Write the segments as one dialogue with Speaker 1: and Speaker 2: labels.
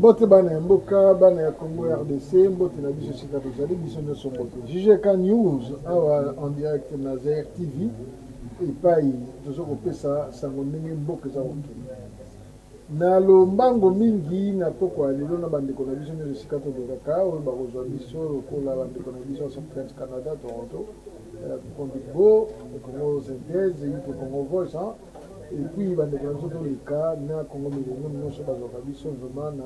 Speaker 1: Mbote bana mboka bana ya Congo RDC mbote na biso sika tozali biso nyonso mbote JGK News awa en direct na ZR TV epai tozokopesa sango ndenge mboka eza kokende na lombango mingi na poko ya lelo na bandeko na biso nyonso sika tozokaka oyo bakozwa biso lokola bandeko na biso ya French Canada Toronto Congo Congo Synthèse Congo Voice et puis bandeko na biso toleka na Congo milionio nyonso bazwaka biso vraiment na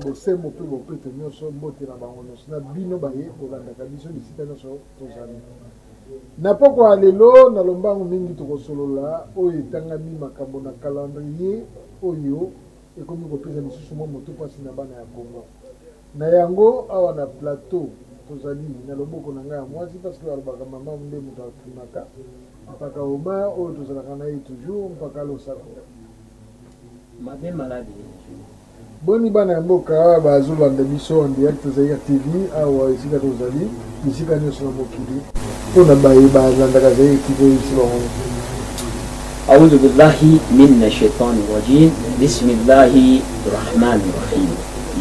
Speaker 1: bosembo mpe bopete nyonso mbote na bango nyonso na bino baye kolandaka biso bisika nyonso tozali na poko ya lelo na lombango mingi tokosolola oyo etangami makambo na calendrier oyo ekomi kopesa lisusu mwa moto mpasi na bana ya Congo na yango awa na plateau tozali na loboko na ngai ya mwasi parce que alobaka mama nde moto akimaka mpaka oma oyo tozalaka na ye toujours mpaka losako
Speaker 2: mabe maladi
Speaker 1: boni bana ya mboka bazolanda biso en direct ZR TV awa esika tozali bisika nyonso na mokili mpona baye balandaka ZR TV oyo esi bango
Speaker 2: أعوذ بالله من الشيطان الرجيم بسم الله الرحمن الرحيم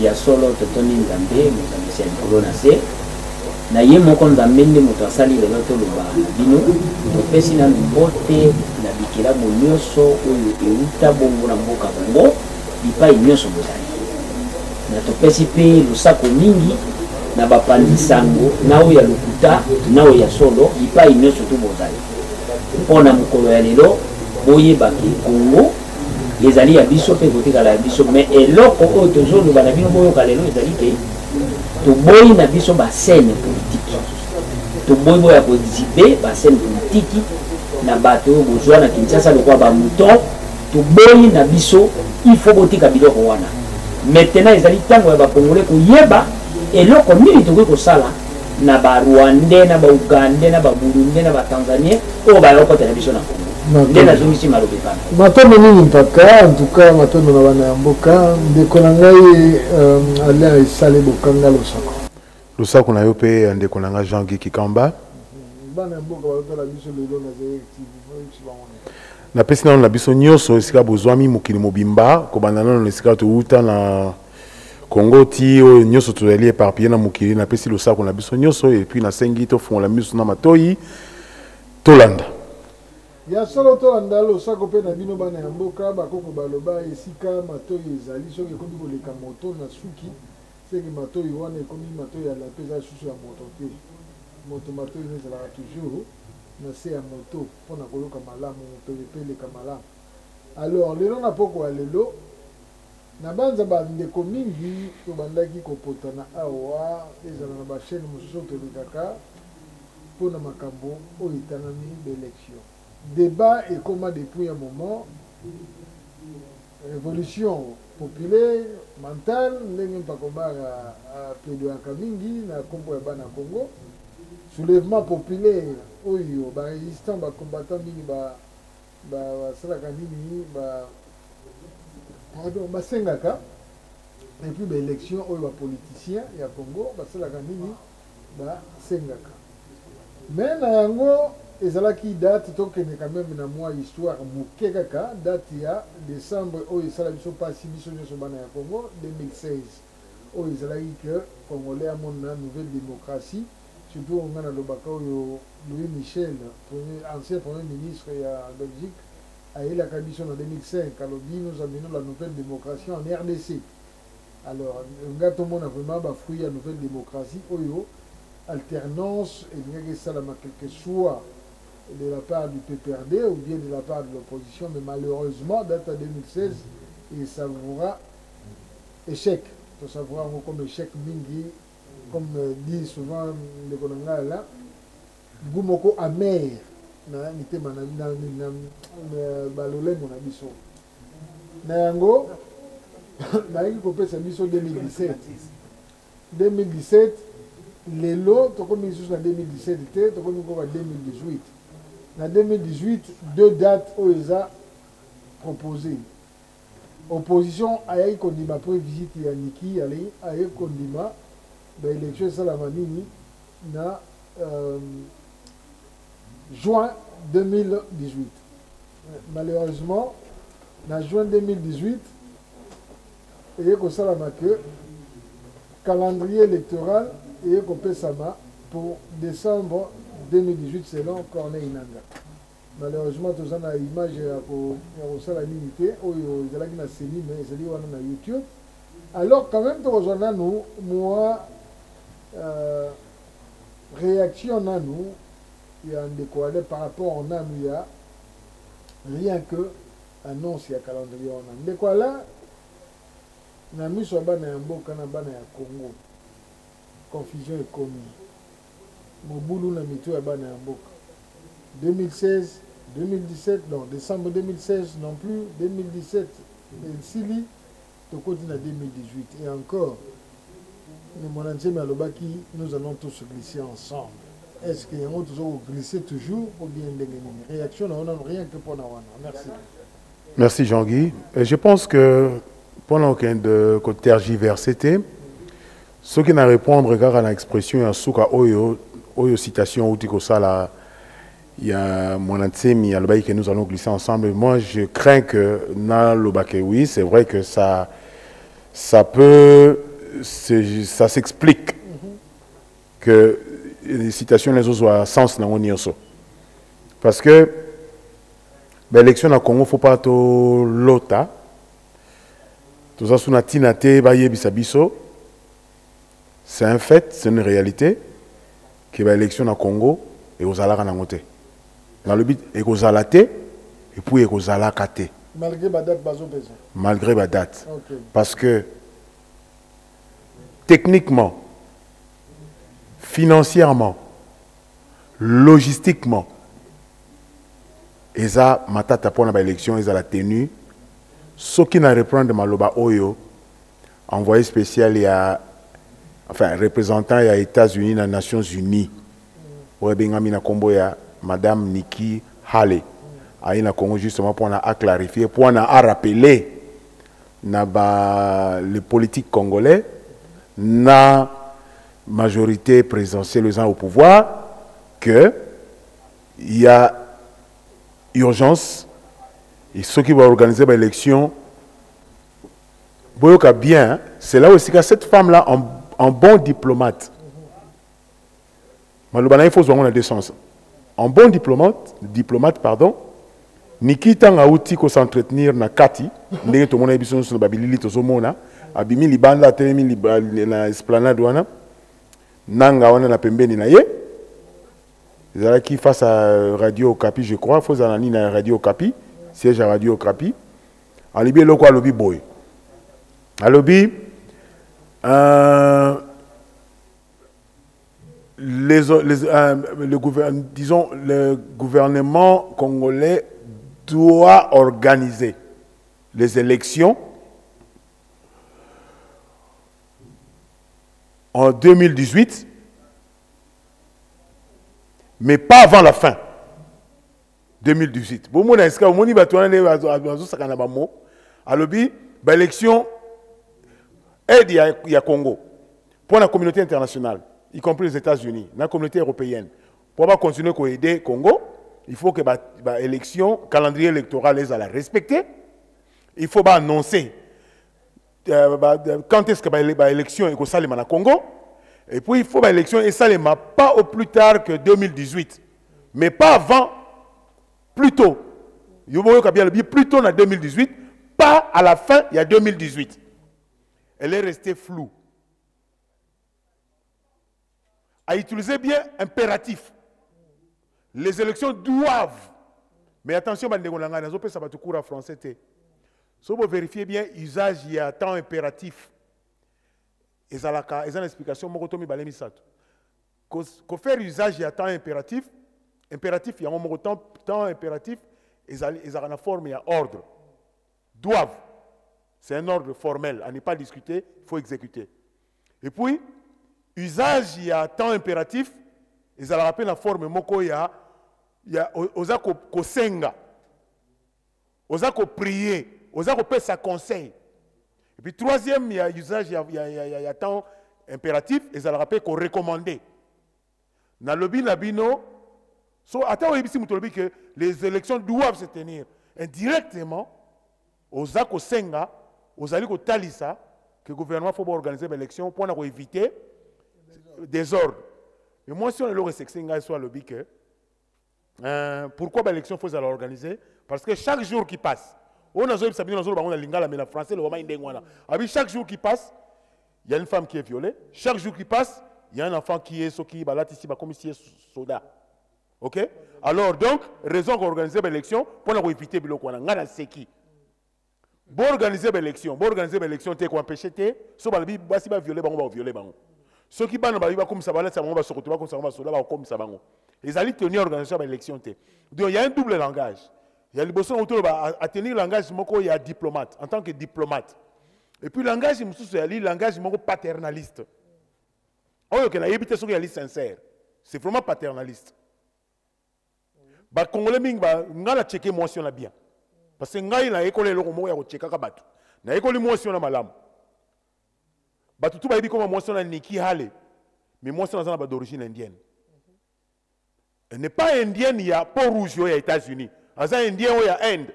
Speaker 2: يا solo totoni nzambe mozambisi ya likolo na se na ye moko nzambe nde moto asali lelo toloba na bino topesi na mbote na bikelamu nyonso oyo euta bongo na mboka bongo bipai nyonso bozali na topesi mpe losako mingi na bapandisango na oyo ya lokuta na oyo ya solo bipai nyonso to bozali mpona mokolo ya lelo boyebaki Congo ezali ya biso mpe kotikala ya biso mais eloko oyo tozoloba na bino boyoka lelo ezali ke toboyi na biso basene politike toboyi boya kodizibe basene politiki na bato oyo bozwa na Kinshasa lokwa bamouton toboyi na biso ifo botika biloko wana maintenant ezali ntango ya bakongole koyeba eloko nini tokoki kosala na barwandais na baugandais na baburundais na batanzanien oyo bayokota na biso na Congo nde nazongisi malobe bana
Speaker 1: matondo nini mpaka en tout cas matondo na bana ya mboka ndeko na ngai alia esali bokanga losako
Speaker 3: na yo mpe ndeko na ngai Jean Guy Kikamba
Speaker 1: bana ya mboka bazotala biso lelo na ZR TV
Speaker 3: napesi nano na biso nyonso esika bozwami mokili mobimba kobanda nano esika touta na Congo ti oyo nyonso tozali éparpillé na mokili napesi losako na biso nyonso et puis nasengi tofungola miso na matoyi tolanda
Speaker 1: ya solo tolanda losako mpe na bino bana ya mboka bakoko baloba esika matoyi ezali soki ekomi koleka moto na suki seki matoyi wana ekomi matoyi ya lape eza susu ya moto te moto matoyi ezalaka toujours na se ya moto mpona koloka malamu mpe eleka malamu alors lelo na poko ya lelo na banza bandeko mingi tobandaki kopotana awa ezala na bachaine mosusu tolekaka mpona makambo oyo etangami baélection débat ekoma depuis un moment révolution populaire mentale ndenge mpakobaka plaidoyaka mingi na nkombo ya bana Congo soulèvement populaire oyo barésistant bacombattant mingi basalaka nini basengaka et puis baélection oyo bapoliticien ya Congo basalaka nini basengaka mais na yango ezalaki date tokende quand même na mwa histoire moke kaka date ya décembre oyo esala biso mpasi biso nyonso bana ya Congo 2016 oyo ezalaki ke congolais amona nouvelle démocratie surtout nga nalobaka oyo Louis Michel ancien premier ministre ya Belgique ayelaka biso na 2005 alobi nous amenons la nouvelle démocratie en RDC alors nga tomona vraiment bafruit ya nouvelle démocratie oyo alternance elingaki esalama quelque soit de la part du PPRD ou bien de la part de l'opposition, mais malheureusement, date à 2016, il savoura échec. Il savoura comme échec mingi, comme dit souvent le Konanga là, Goumoko amer, n'était balolé mon abisso. Nayango, naïki kopé sa mission 2017. 2017, les lots, tu comme ils sont en 2017, tu comme ils sont en 2018. En 2018, deux dates où ils ont proposé. Opposition a eu condima pour visite Yaniki, a eu condima, l'élection Salamanini, na juin 2018. Malheureusement, en juin 2018, et que ça que calendrier électoral et que ça pour décembre 2018 selon Corneille Nangaa. Malheureusement, tout ça a une image pour la limité, où il y a une série, mais c'est sur YouTube. Alors, quand même, nous, moi, réaction à nous, il y a un décollé par rapport au nom, il y a rien que annonce, il y a calendrier. Décollé, na miso bana ya mboka na bana ya Congo. Confusion est commise. Mobulu na mito ya bana ya mboka. 2016, 2017, non, décembre 2016 non plus, 2017, Sili, Tokoti na 2018. Et encore, nous allons tous glisser ensemble. Est-ce qu'il y a toujours glisser toujours ou bien des réactions? On n'a rien que pour nous. Merci.
Speaker 3: Merci Jean-Guy. Je pense que pendant qu'il y a de tergiversité, ceux qui n'ont répondre à l'expression il y a souka oyo citation ou tiko sala il y a mon antime il y a le bail que nous allons glisser ensemble. Moi je crains que na le bac oui c'est vrai que ça peut ça s'explique que les citations les autres ont sens dans mon yoso parce que l'élection au Congo faut pas to lota tout ça sous natina te baye bisabiso. C'est un fait, c'est une réalité que l'élection au Congo et aux alaka na ngote. Dans le but et aux alate et puis aux alakate.
Speaker 1: Malgré la date bazo besoin.
Speaker 3: Malgré la date.
Speaker 1: Okay.
Speaker 3: Parce que techniquement, financièrement, logistiquement, eza matata pour la élection, eza la tenue. Ce qui n'a reprendre maloba oyo envoyé spécial il y a enfin, représentant des États-Unis, des Nations Unies, Madame Nikki Haley, a Congo justement pour clarifier, pour rappeler les politiques congolais, la majorité présidentielle au pouvoir, qu'il y a urgence et ceux qui vont organiser l'élection, bien, c'est là aussi que cette femme-là, un bon diplomate. Il faut voir deux sens. Un bon diplomate, pardon, Niki tanga outi ko s'entretenir na kati, ndenge to mona biso sur babilili to zomona, abimi libanda telemi na esplanade wana, nanga wana na pembeni na ye. Zala qui face à Radio Okapi, je crois, faut zanani na Radio Okapi, siège à Radio Okapi. Alibi loko alobi boy. Alobi le gouvernement congolais doit organiser les élections en 2018, mais pas avant la fin 2018. Bon, mon est-ce que mon y va tourner l'élection aide il y a Congo pour la communauté internationale, y compris les États-Unis, la communauté européenne. Pour continuer à aider le Congo, il faut que l'élection, calendrier électoral, les la respecter. Il faut annoncer quand est-ce que l'élection est au Congo. Et puis il faut que l'élection est pas au plus tard que 2018, mais pas avant, plus tôt. Il faut que plus tôt en 2018, pas à la fin, il y a 2018. Elle est restée floue. À utiliser bien impératif. Les élections doivent. Mais attention, ça va te courir français. Si vous vérifiez bien, usage, il y a temps impératif. Et ça a une explication. Qu'on faire usage, il y a temps impératif. Impératif, il y a un temps impératif. Et ça a une forme, il y a ordre. Doivent. C'est un ordre formel. À ne pas discuter, il faut exécuter. Et puis, usage, il y a temps impératif. Et ça rappelle la forme, il y a osa ko senga, osa ko prier, osa ko faire sa conseil. Et puis troisième, il y a usage, il y a temps impératif, et ça rappelle qu'on recommande. Dans le binabino, attends, que les élections doivent se tenir indirectement, osa ko senga, osa ko talisa, que le gouvernement faut organiser l'élection pour éviter désordre. Et moi, si on est là, c'est que soit le bic. Pourquoi l'élection faut l'organiser? Parce que chaque jour qui passe, chaque jour qui passe, il y a une femme qui est violée. Chaque jour qui passe, il y a un enfant qui est comme si soda. Ok? Alors, donc, raison d'organiser l'élection pour éviter le qui. Pour organiser l'élection, tu es empêché, si tu vas violer, tu vas violer. Ceux qui vont comme ça, ça va se retrouver comme ça. Ils allaient tenir l'organisation de l'élection. Donc, il y a un double langage. Il y a le besoin à tenir le langage, il y a diplomate, en tant que diplomate. Et puis, le langage, c'est le langage paternaliste. Il y a sincère. C'est vraiment paternaliste. Les Congolais, ils ont checké l'émotion bien. Parce que ils ont école le checké kabatu. Na école l'émotion malam. Batu tout ba comme émotion na niki hale. Mais émotion na d'origine indienne. Elle n'est pas indienne, il y a peau rouge aux États-Unis. Aza indien il y a Inde.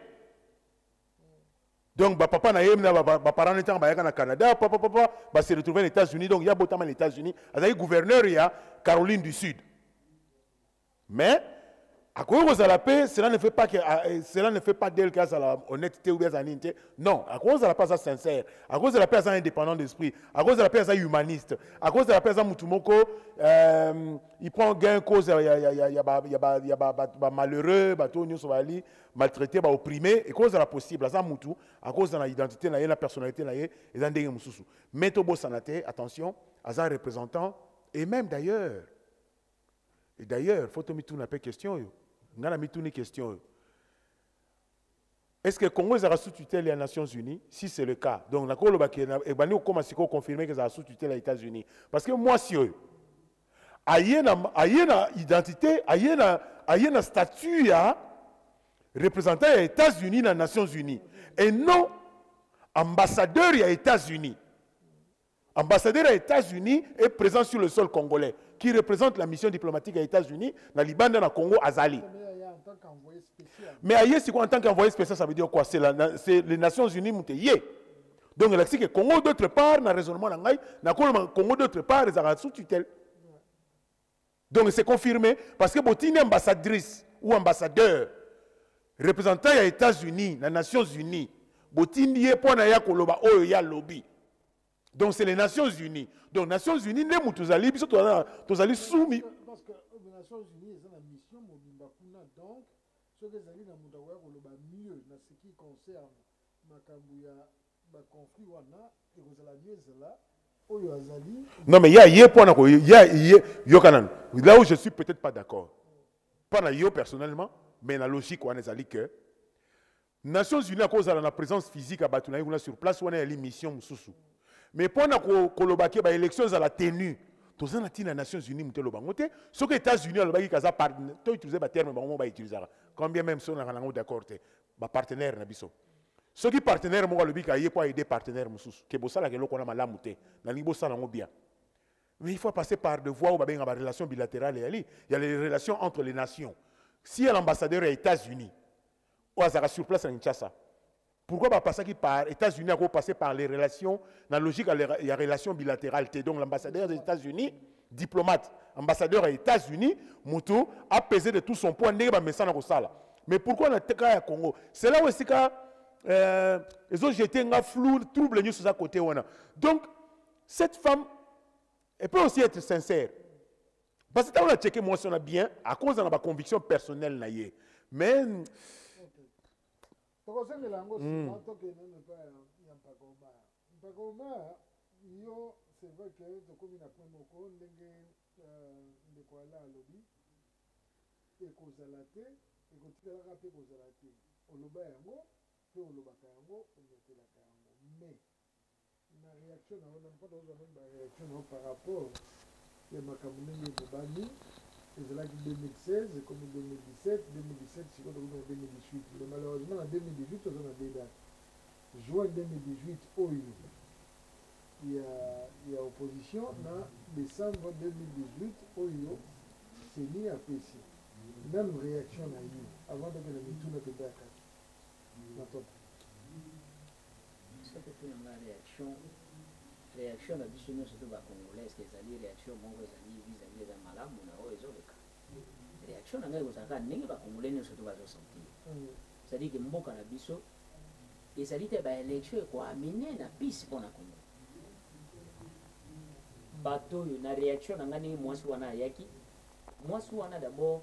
Speaker 3: Donc papa na yem na parents étant au Canada, papa se retrouver aux États-Unis, donc il y a botam aux États-Unis. Aza gouverneur il y a Caroline du Sud. Mais à cause de la paix, cela ne fait pas d'elle qu'elle a honnêteté ou bien honnêteté. Non, à cause de la paix, elle est sincère. À cause de la paix, elle est indépendant d'esprit. À cause de la paix, elle est humaniste. À cause de la paix, elle est mutumoko. Il prend gain cause, il y a malheureux, maltraité, opprimé. Et cause de la possible, à cause de l'identité, de la personnalité, ils ont des mususu. Mais Tobo Sanate, attention, ils ont un représentant, et même d'ailleurs, il faut que tu me poses question. Une question. Est-ce que le Congo est sous tutelle des Nations Unies? Si c'est le cas, donc on commence à confirmer que c'est sous tutelle des États-Unis. Parce que moi, si il y a une identité, il y a un statut représentant les États-Unis dans les Nations Unies. Et non ambassadeur des États-Unis. Ambassadeur des États-Unis est présent sur le sol congolais, qui représente la mission diplomatique des États-Unis dans le Liban, dans le Congo, Azali. Mais ailleurs, c'est quoi en tant qu'envoyé spécial, ça veut dire quoi? C'est les Nations Unies, donc il dit que Congo d'autre part, dans le raisonnement, le Congo d'autre part, ils sont sous tutelle. Donc c'est confirmé, parce que si une ambassadrice ou ambassadeur représentant les États-Unis, les Nations Unies, si il y a un lobby. Donc c'est les Nations Unies. Donc les Nations Unies, nous allons soumis.
Speaker 1: Parce que les Nations Unies, c'est la mission, donc, ce que les mieux dans ce qui concerne le conflit,
Speaker 3: non, mais il y a là où je suis peut-être pas d'accord. Pas là, personnellement, mais la logique, on est que les Nations Unies, à cause de la présence physique à Batunaï, sur place, on a une mission. Mais pendant que l'élection est la tenue, tous les Nations Unies, ce que les États-Unis ont utilisé le terme, combien même sont d'accord, partenaire. Ceux qui partenaires sont aider partenaires. Mais il faut passer par des voies où il y a des relations bilatérales. Il y a les relations entre les nations. Si l'ambassadeur est aux États-Unis, ou à sur place à Kinshasa, pourquoi pas passer par les États-Unis, à passer par les relations, dans la logique, il y a relations bilatérales. Donc l'ambassadeur des États-Unis, diplomate, ambassadeur des États-Unis, Moutou, a pesé de tout son poids, mais pourquoi dans le cas du Congo? C'est là où ils ont jeté un flou, trouble sur sa côté. Donc, cette femme, elle peut aussi être sincère. Parce que on a checké moi si on a bien, à cause de ma conviction personnelle. Mais.
Speaker 1: C'est vrai que comme il a pris mon compte, il quoi là à lobby, et qu'on s'alate, et qu'on tire la raté, qu'on s'alate. On le bat yango, puis on le bat yango, on le bat yango. Mais, la réaction, on n'a pas besoin de réaction par rapport à ma caméra de Bani, et c'est là que 2016, comme 2017, 2017, c'est comme 2018. Mais malheureusement, en 2018, on a des dates. Juin 2018, il y a opposition. En décembre 2018, c'est mis à PC. Même réaction à eu avant de la tout notre date.
Speaker 2: Ça peut être une réaction. réaction na biso nyonso to bacongolais que ezali réaction moko ezali vis-à-vis eza malamu na oyo ezoleka réaction na ngai ekozalaka ndenge bacongolais nyonso to bazosentir c'est-à-dire que mboka na biso ezali te baélection ekoamine na pisi mpo na congo bato oyo na réaction na ngai ndenge mwasi wana ayaki mwasi wana d'abord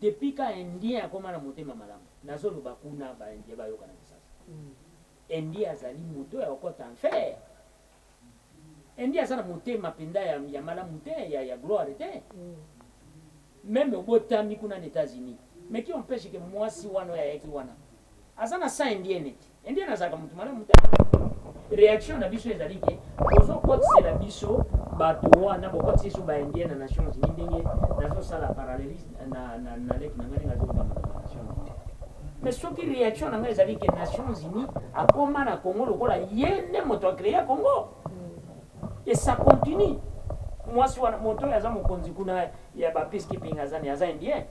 Speaker 2: depuis ka indien akoma na motema malamu nazoloba kuna baindien bayokana kisasa indien azali moto ya kokota enfer indien aza na motema mpenza ya malamu te ya gloire te même obotami kuna na états-unis mais qui empêche que mwasi wana oyo ayaki wana aza na sa indien neti indien azalaka moto malamu te réaction na biso ezali ke ozokotisela biso bato wana bokotisa biso baindien na nations unis ndenge nazosala parallélisme na leki na ngai ndenge azokamba na nations unis mais soki réaction na ngai ezali ke nations unis akoma na congo lokola ye nde moto acréa congo et ça continue mwasi wana moto oyo aza mokonzi kuna ya bapeacekeeping aza indien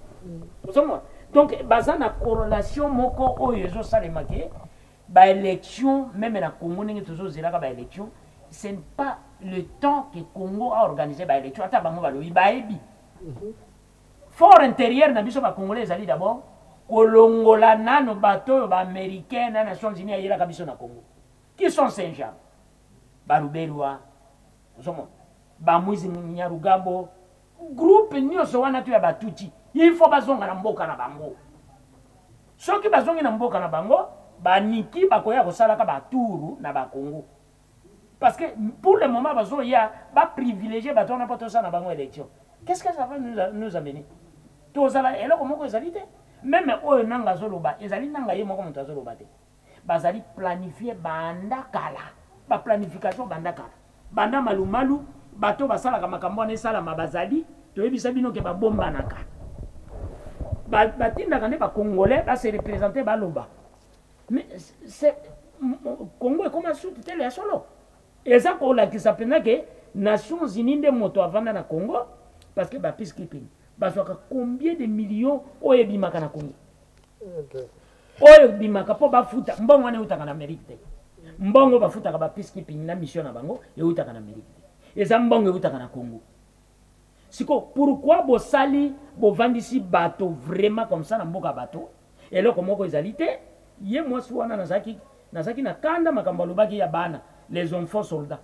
Speaker 2: ozomona donc baza na corrélation moko oyo ezosalema ke baélection même na congo ndenge tozozelaka baélection ce n'est pas le temps que Congo a organisé baélection ata bango balobi bayebi fort intérieur na biso bacongolais ezali d'abord kolongola nano bato oyo baaméricain na nations unis ayelaka biso na congo qui sont ces gens balubelwa ozomona bamwizi nyarugambo groupe nyonso wana to ya batuti il faut bazonga na mboka na bango soki bazongi na mboka na bango baniki bakoya kosalaka baturu na bakongo parce que pour le moment bazoya baprivilégié bato wana mpo tosala na bango élection qu'est-ce que ça va nous amener tozala eloko moko ezali te même oyo nanga azoloba ezali nanga ye moko moto azoloba te bazali planifier banda kala baplanification banda kala banda malumalu bato basalaka makambo wana esalama bazali toyebisa bino ke babombanaka batindaka nde bacongolais base représente baloba mais c'est congo ekoma suti tele ya solo eza kolakisa mpenza ke nations unis nde moto avanda na congo parce que bapeacekeeping bazwaka combien de millions oyo ebimaka na congo oyo ebimaka mpo bafuta mbongo wana eutaka na amérique te mbongo bafutaka bapeacekeeping na mission na bango eutaka na amérique te eza mbongo eutaka na congo siko pourquoi bosali bovandisi bato vraiment comme ça na mboka bato eloko moko ezali te ye mwasi wana nazaki na kanda makambo alobaki ya bana les enfants soldats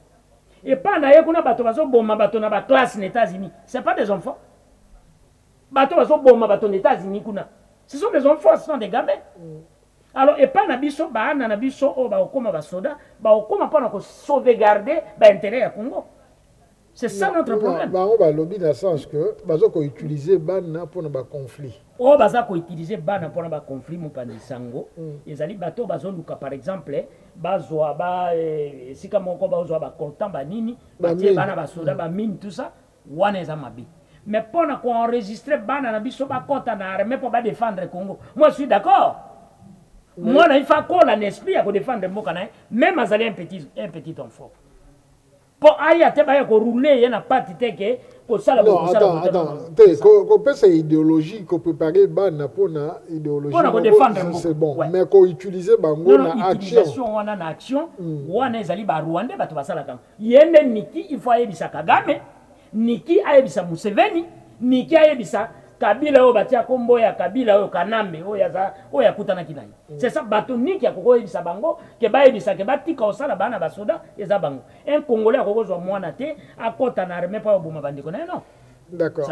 Speaker 2: et pas na ye kuna bato bazoboma bato na baklasse na États-Unis c'est pas des enfants bato bazoboma bato na États-Unis kuna ce sont des enfants, ce sont des gamins alors et pas na biso baana na biso o baokoma basoda baokoma mpona sauvegarder baintérêt ya Congo. C'est ça notre problème.
Speaker 1: On va lobby dans le sens que bazo ko utiliser bana pour na conflit.
Speaker 2: Oh baza ko utiliser bana pour na conflit mo pandisango. Ezali bato bazo luka par exemple bazwa ba sika moko bazwa ba content ba nini ba tie bana basoda ba mine tout ça wana eza mabi. Mais pour na ko enregistrer bana na biso ba kota na armée pour ba défendre Congo. Moi je suis d'accord. Moi il faut qu'on a un esprit à défendre mboka na même azali un petit enfant. Pour aya te ba ko rouler yana parti te ke ko sala
Speaker 1: ko sala attends ko pesa idéologie ko préparer bana pour na idéologie
Speaker 2: pour ko défendre
Speaker 1: c'est bon mais ko utiliser bango na action
Speaker 2: wana na action wana ezali ba Rwanda bato basala kan yende niki il faut ayebisa Kagame niki ayebisa Museveni niki ayebisa Kabila oyo batia kombo ya Kabila oyo Kanambe oyo yakutana kinai. C'est ça bato niki akoko yebisa bango ke bayebisa ke batika osala bana basoda eza bango. Un Congolais akokozwa mwana te akota na armée pa oboma bandeko na non.
Speaker 1: D'accord.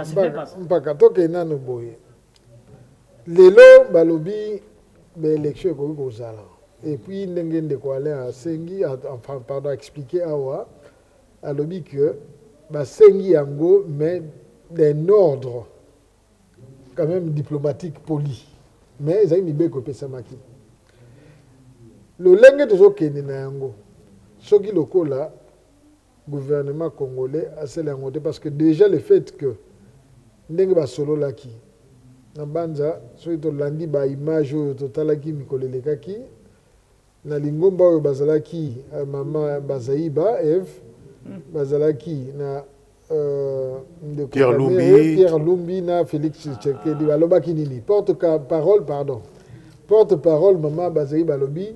Speaker 1: Mpaka toke nanu boye. Lelo balobi be élection ko kozala. Et puis ndenge ndeko ale asengi enfin pardon expliquer awa alobi que ba sengi yango mais d'un ordre quand même diplomatique poli mais ezali mibeko epesamaki lolenge tozokende na yango soki lokola gouvernement congolais asala yango te parce que déjà le fait que ndenge basololaki na banza soki tolandi baimage oyo totalaki mikolo elekaki na lingomba oyo bazalaki mama bazaiba eve bazalaki na
Speaker 3: Pierre
Speaker 1: Lumbi na Félix Tshisekedi balobaki nini porte-parole maman Bazai balobi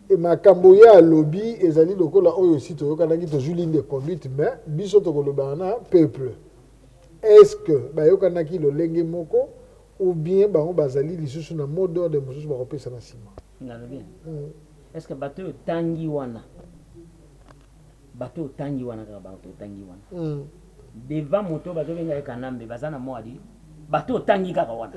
Speaker 1: et makambo ya lobby ezali lokola oyo aussi toyokanaki tozwi ligne de conduite mais biso tokoloba na peuple est-ce que bayokanaki lolenge moko ou bien bango bazali lisusu na mot d'ordre mosusu bakopesa na nsima
Speaker 2: nalobi est-ce que bato oyo tangi wana kaka bato otangi wana devant moto bazobenga ye kanambe baza na moadi bato otangi kaka wana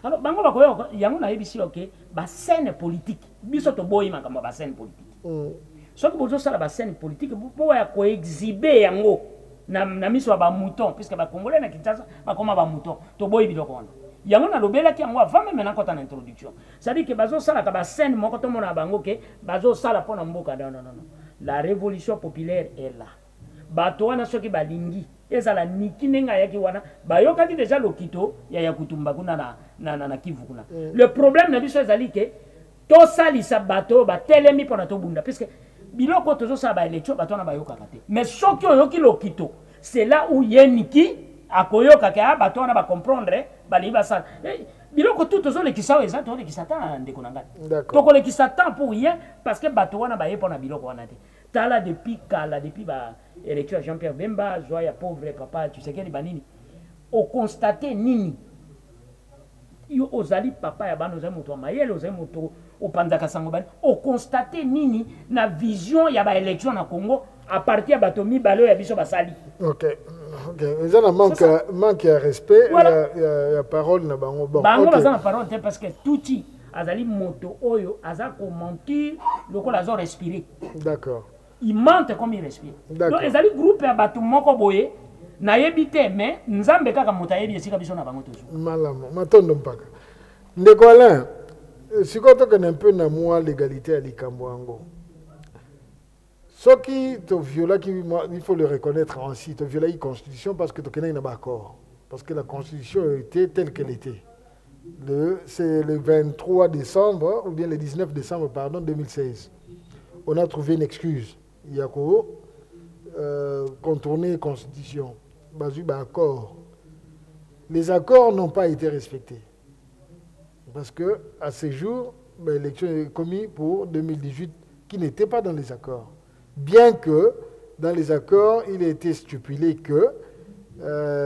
Speaker 2: alors bango bakoyoka yango nayebisi oke bascène politique biso toboyi makambo ya bascène politique soki bozosala bascène politique po ya koexhibe yango na miso ya bamouton puisque bakongolais na Kinshasa bakoma bamouton toboyi biloko wana yango nalobelaki yango avant même nakota na introduction c'est-à-dire que bazosalaka bascène moko tomona bango ke bazosala mpo na mboka non la révolution populaire est là bato wana soki balingi ezala niki nenga yaki wana bayokaki déjà lokito ya Yakutumba kuna na Kivu kuna le problème na biso ezali ke to salisa bato batelemi pona to bunda puisque biloko tozo sa ba élection bato na bayokaka te mais soki oyoki lokito c'est là où yeniki akoyoka ka bato na ba comprendre bali basala biloko tout tozo lekisa eza to lekisa ta ndeko na ngati to ko lekisa ta pour rien parce que bato wana ba yepona biloko wana te tala depuis kala depuis ba élection Jean-Pierre Bemba joya pauvre papa tu sais quel banini au constater nini yo ozali papa ya bano za moto mayele ozali moto opanzaka sango bani au constater nini na vision ya ba élection na Congo à partir ya bato mibalo ya biso basali
Speaker 1: OK ils ont manque de respect ya parole na bango
Speaker 2: bon bango baza na parole parce que touti azali moto oyo aza ko mentir lokola zo respirer
Speaker 1: d'accord
Speaker 2: il mente comme il respire donc ezali groupe ya bato moko boye na yebite mais nzambe kaka moto ayebi esika biso na bango tozo
Speaker 1: malamu matondo mpaka ndeko Alain sikoto kana un peu na moi l'égalité ya likambo yango soki to viola qui il faut le reconnaître ainsi to viola la constitution parce que to kenai na accord parce que la constitution était telle qu'elle était c'est le 23 décembre ou bien le 19 décembre pardon 2016 on a trouvé une excuse il y a contourner la constitution accord les accords n'ont pas été respectés parce que à ce jour l'élection est commise pour 2018 qui n'était pas dans les accords bien que dans les accords il a été stipulé que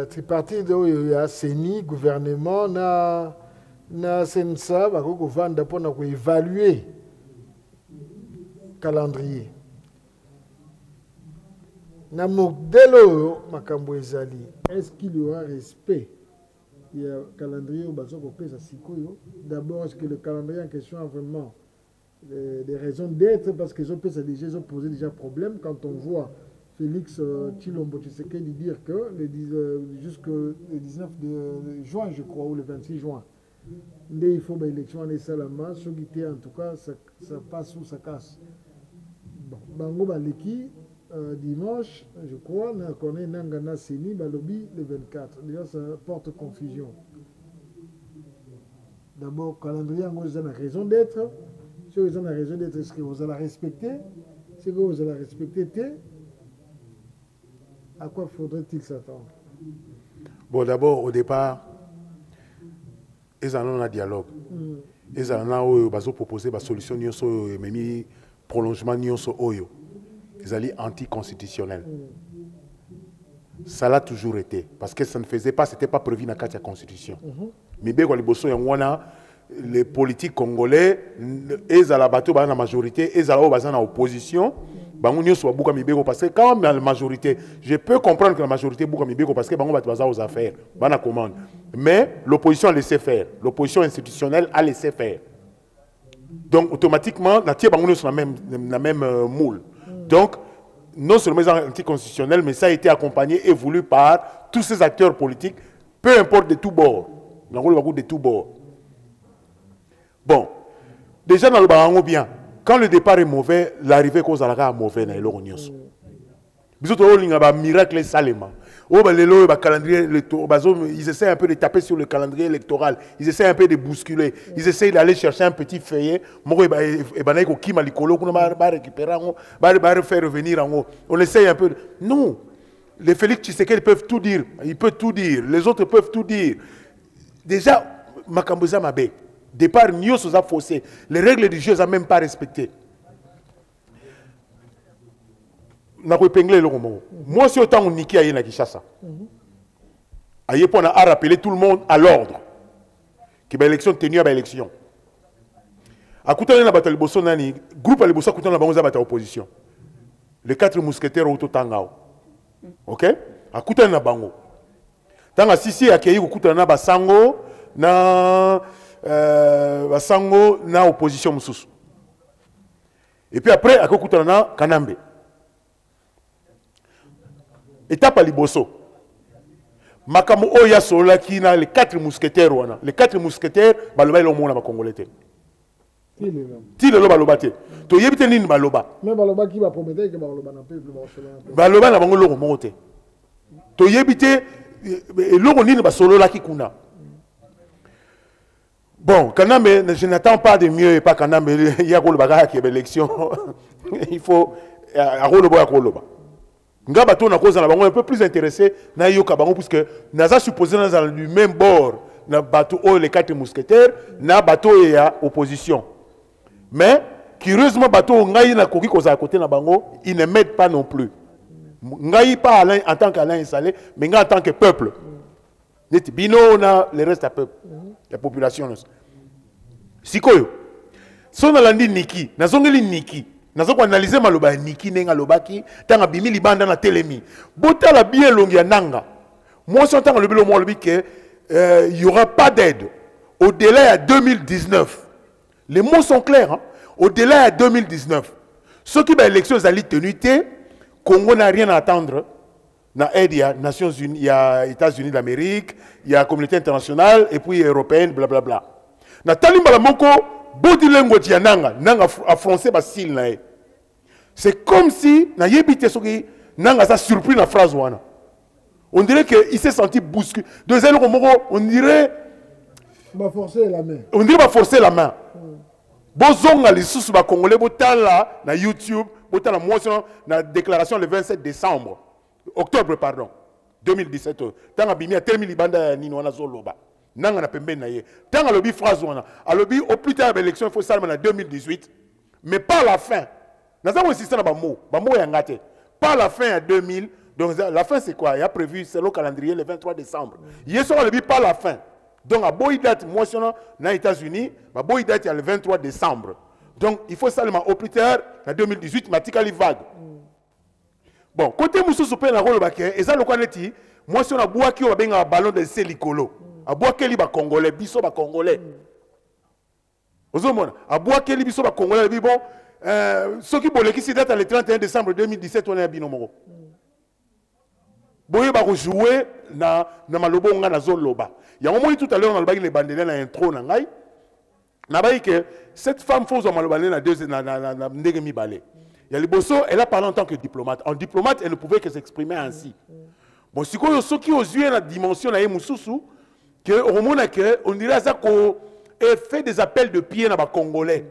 Speaker 1: tripartite de ya CENI gouvernement na sensa bakoko vanda pona ko évaluer calendrier na modèle makambo ezali est-ce qu'il y aura respect il y a calendrier au bazoko pesa sikoyo d'abord est-ce que le calendrier en question a vraiment des raisons d'être parce qu'ils ont posé déjà problème quand on voit Félix Tshilombo Tshisekedi dire que jusqu'au 19 de juin je crois ou le 26 juin il faut l'élection en Salama ce qui était en tout cas ça passe ou ça casse bon bango baleki dimanche je crois na connaît nangana seni balobi le 24 déjà ça porte confusion d'abord calendrier en a une raison d'être si vous avez raison d'être est-ce que vous allez respecter si vous allez respecter à quoi faudrait-il s'attendre?
Speaker 3: Bon d'abord au départ ils en ont un dialogue ils en ont proposé la solution nyonso même prolongement nyonso oyo ils allaient anticonstitutionnel. Ça l'a toujours été. Parce que ça ne faisait pas, c'était pas prévu dans la Constitution. Mais bien, les politiques congolais, ils ont la bateau dans la majorité, ils ont la opposition. Parce que quand même la majorité, je peux comprendre que la majorité est parce que ils ont aux affaires, la commande. Mais l'opposition a laissé faire. L'opposition institutionnelle a laissé faire. Donc automatiquement, la même moule. Donc, non seulement anticonstitutionnel, mais ça a été accompagné et voulu par tous ces acteurs politiques, peu importe de tous bords. De tous bords. Bon, déjà dans le barango bien, quand le départ est mauvais, l'arrivée cause à la mauvais dans l'Union. Bisous, il y a un miracle salement. Ils essaient un peu de taper sur le calendrier électoral. Ils essaient un peu de bousculer. Ils essaient d'aller chercher un petit feuillet. On faire revenir en haut. On essaie un peu. Non. Les Félix Tshisekedi peuvent tout dire. Ils peuvent tout dire. Les autres peuvent tout dire. Déjà, Makamboza Mabé. Départ, nous sommes faussés. Les règles du jeu, ils n'ont même pas respecté. na ko épingler le romo. Moi si autant on niki aye na Kinshasa. Aye pour à rappeler tout le monde à l'ordre. Que ba élection tenue ba élection. Akutana na batali boso nani groupe ali boso akutana na bango za bata opposition. Les 4 mousquetaires au totangao. OK? Akutana na bango. Tanga sisi akei kutana na basango na basango na opposition mususu. Et puis après akokutana na Kanambe. Étape à Liboso. Makamo Oya Sola qui na les 4 mousquetaires wana. Les 4 mousquetaires baloba lo mona ba congolais. Ti le baloba te. To yebite nini baloba.
Speaker 1: Mais baloba qui va promettre que baloba na peuple ba
Speaker 3: baloba na bango lo mote. To yebite lo nini ba solo la ki kuna. Bon, Kanambe, je n'attends pas de mieux et pas Kanambe, il y a le bagage qui est l'élection. Il faut à Roloba. Nga bato na cause na bango un peu plus intéressé na yoka bango puisque naza supposé dans le même bord na bato les 4 mousquetaires na bato ya opposition. Mais curieusement bato ngai na koki koza à côté na bango, ils ne m'aident pas non plus. Ngai pas Alain en tant qu'Alain Salé, mais ngai en tant que peuple. Net bino na le reste à peuple, la population. Sikoyo. So na landi niki, na zongeli niki. Nous avons analysé maloba niki nenga lobaki tanga bimi libanda na telemi bota la bien longue ya nanga moi je entends le bilo moi le que il y aura pas d'aide au-delà de 2019 les mots sont clairs hein? Au-delà de 2019 ceux qui ba élection zali tenuité Congo n'a rien à attendre na aide ya Nations Unies il y a États-Unis d'Amérique il y a communauté internationale et puis européenne blablabla na talimba la moko body language ya nanga a français ba style na. C'est comme si na yebite soki nanga sa surpris la phrase wana. On dirait que il s'est senti bousculé. Deuxième moko on dirait
Speaker 1: ba forcer la main.
Speaker 3: On dirait ba forcer la main. Bozonga les sous ba congolais botala na YouTube, botala motion na déclaration le 27 décembre. Octobre pardon. 2017. Tanga bimi a terminé banda nino wana zoloba. Nanga na pembe na ye. Tanga lobi phrase wana. Alobi au plus tard l'élection il faut ça en 2018 mais pas la fin. Nous avons insisté dans le mot yangate. Pas la fin à 2000. Donc la fin c'est quoi? Il y a prévu c'est le calendrier le 23 décembre. Il sera le pas la fin. Donc à boy date moi sur les États-Unis, à boy date le 23 décembre. Donc il faut seulement au plus tard en 2018 matikali vague. Bon, côté Moussou Soupé na rôle baké et ça le connaît moi sur la bois qui va bien un ballon de Selikolo. A bois keli ba congolais, biso ba congolais. Ozomona, a bois keli biso ba congolais bi bon ceux qui bolé qui date le 31 décembre 2017 on est à binomoro. Boye ba jouer na malobo nga na zoloba. Ya moment tout à l'heure on a le bandele na intro na ngai. Na ba que cette femme faut zo maloba na deux na ndenge mi balé. Ya liboso elle a parlé en tant que diplomate. En diplomate elle ne pouvait que s'exprimer ainsi. Bon sikoyo ceux qui aux yeux la dimension na mususu que on dirait ça qu'on fait des appels de pied dans les Congolais.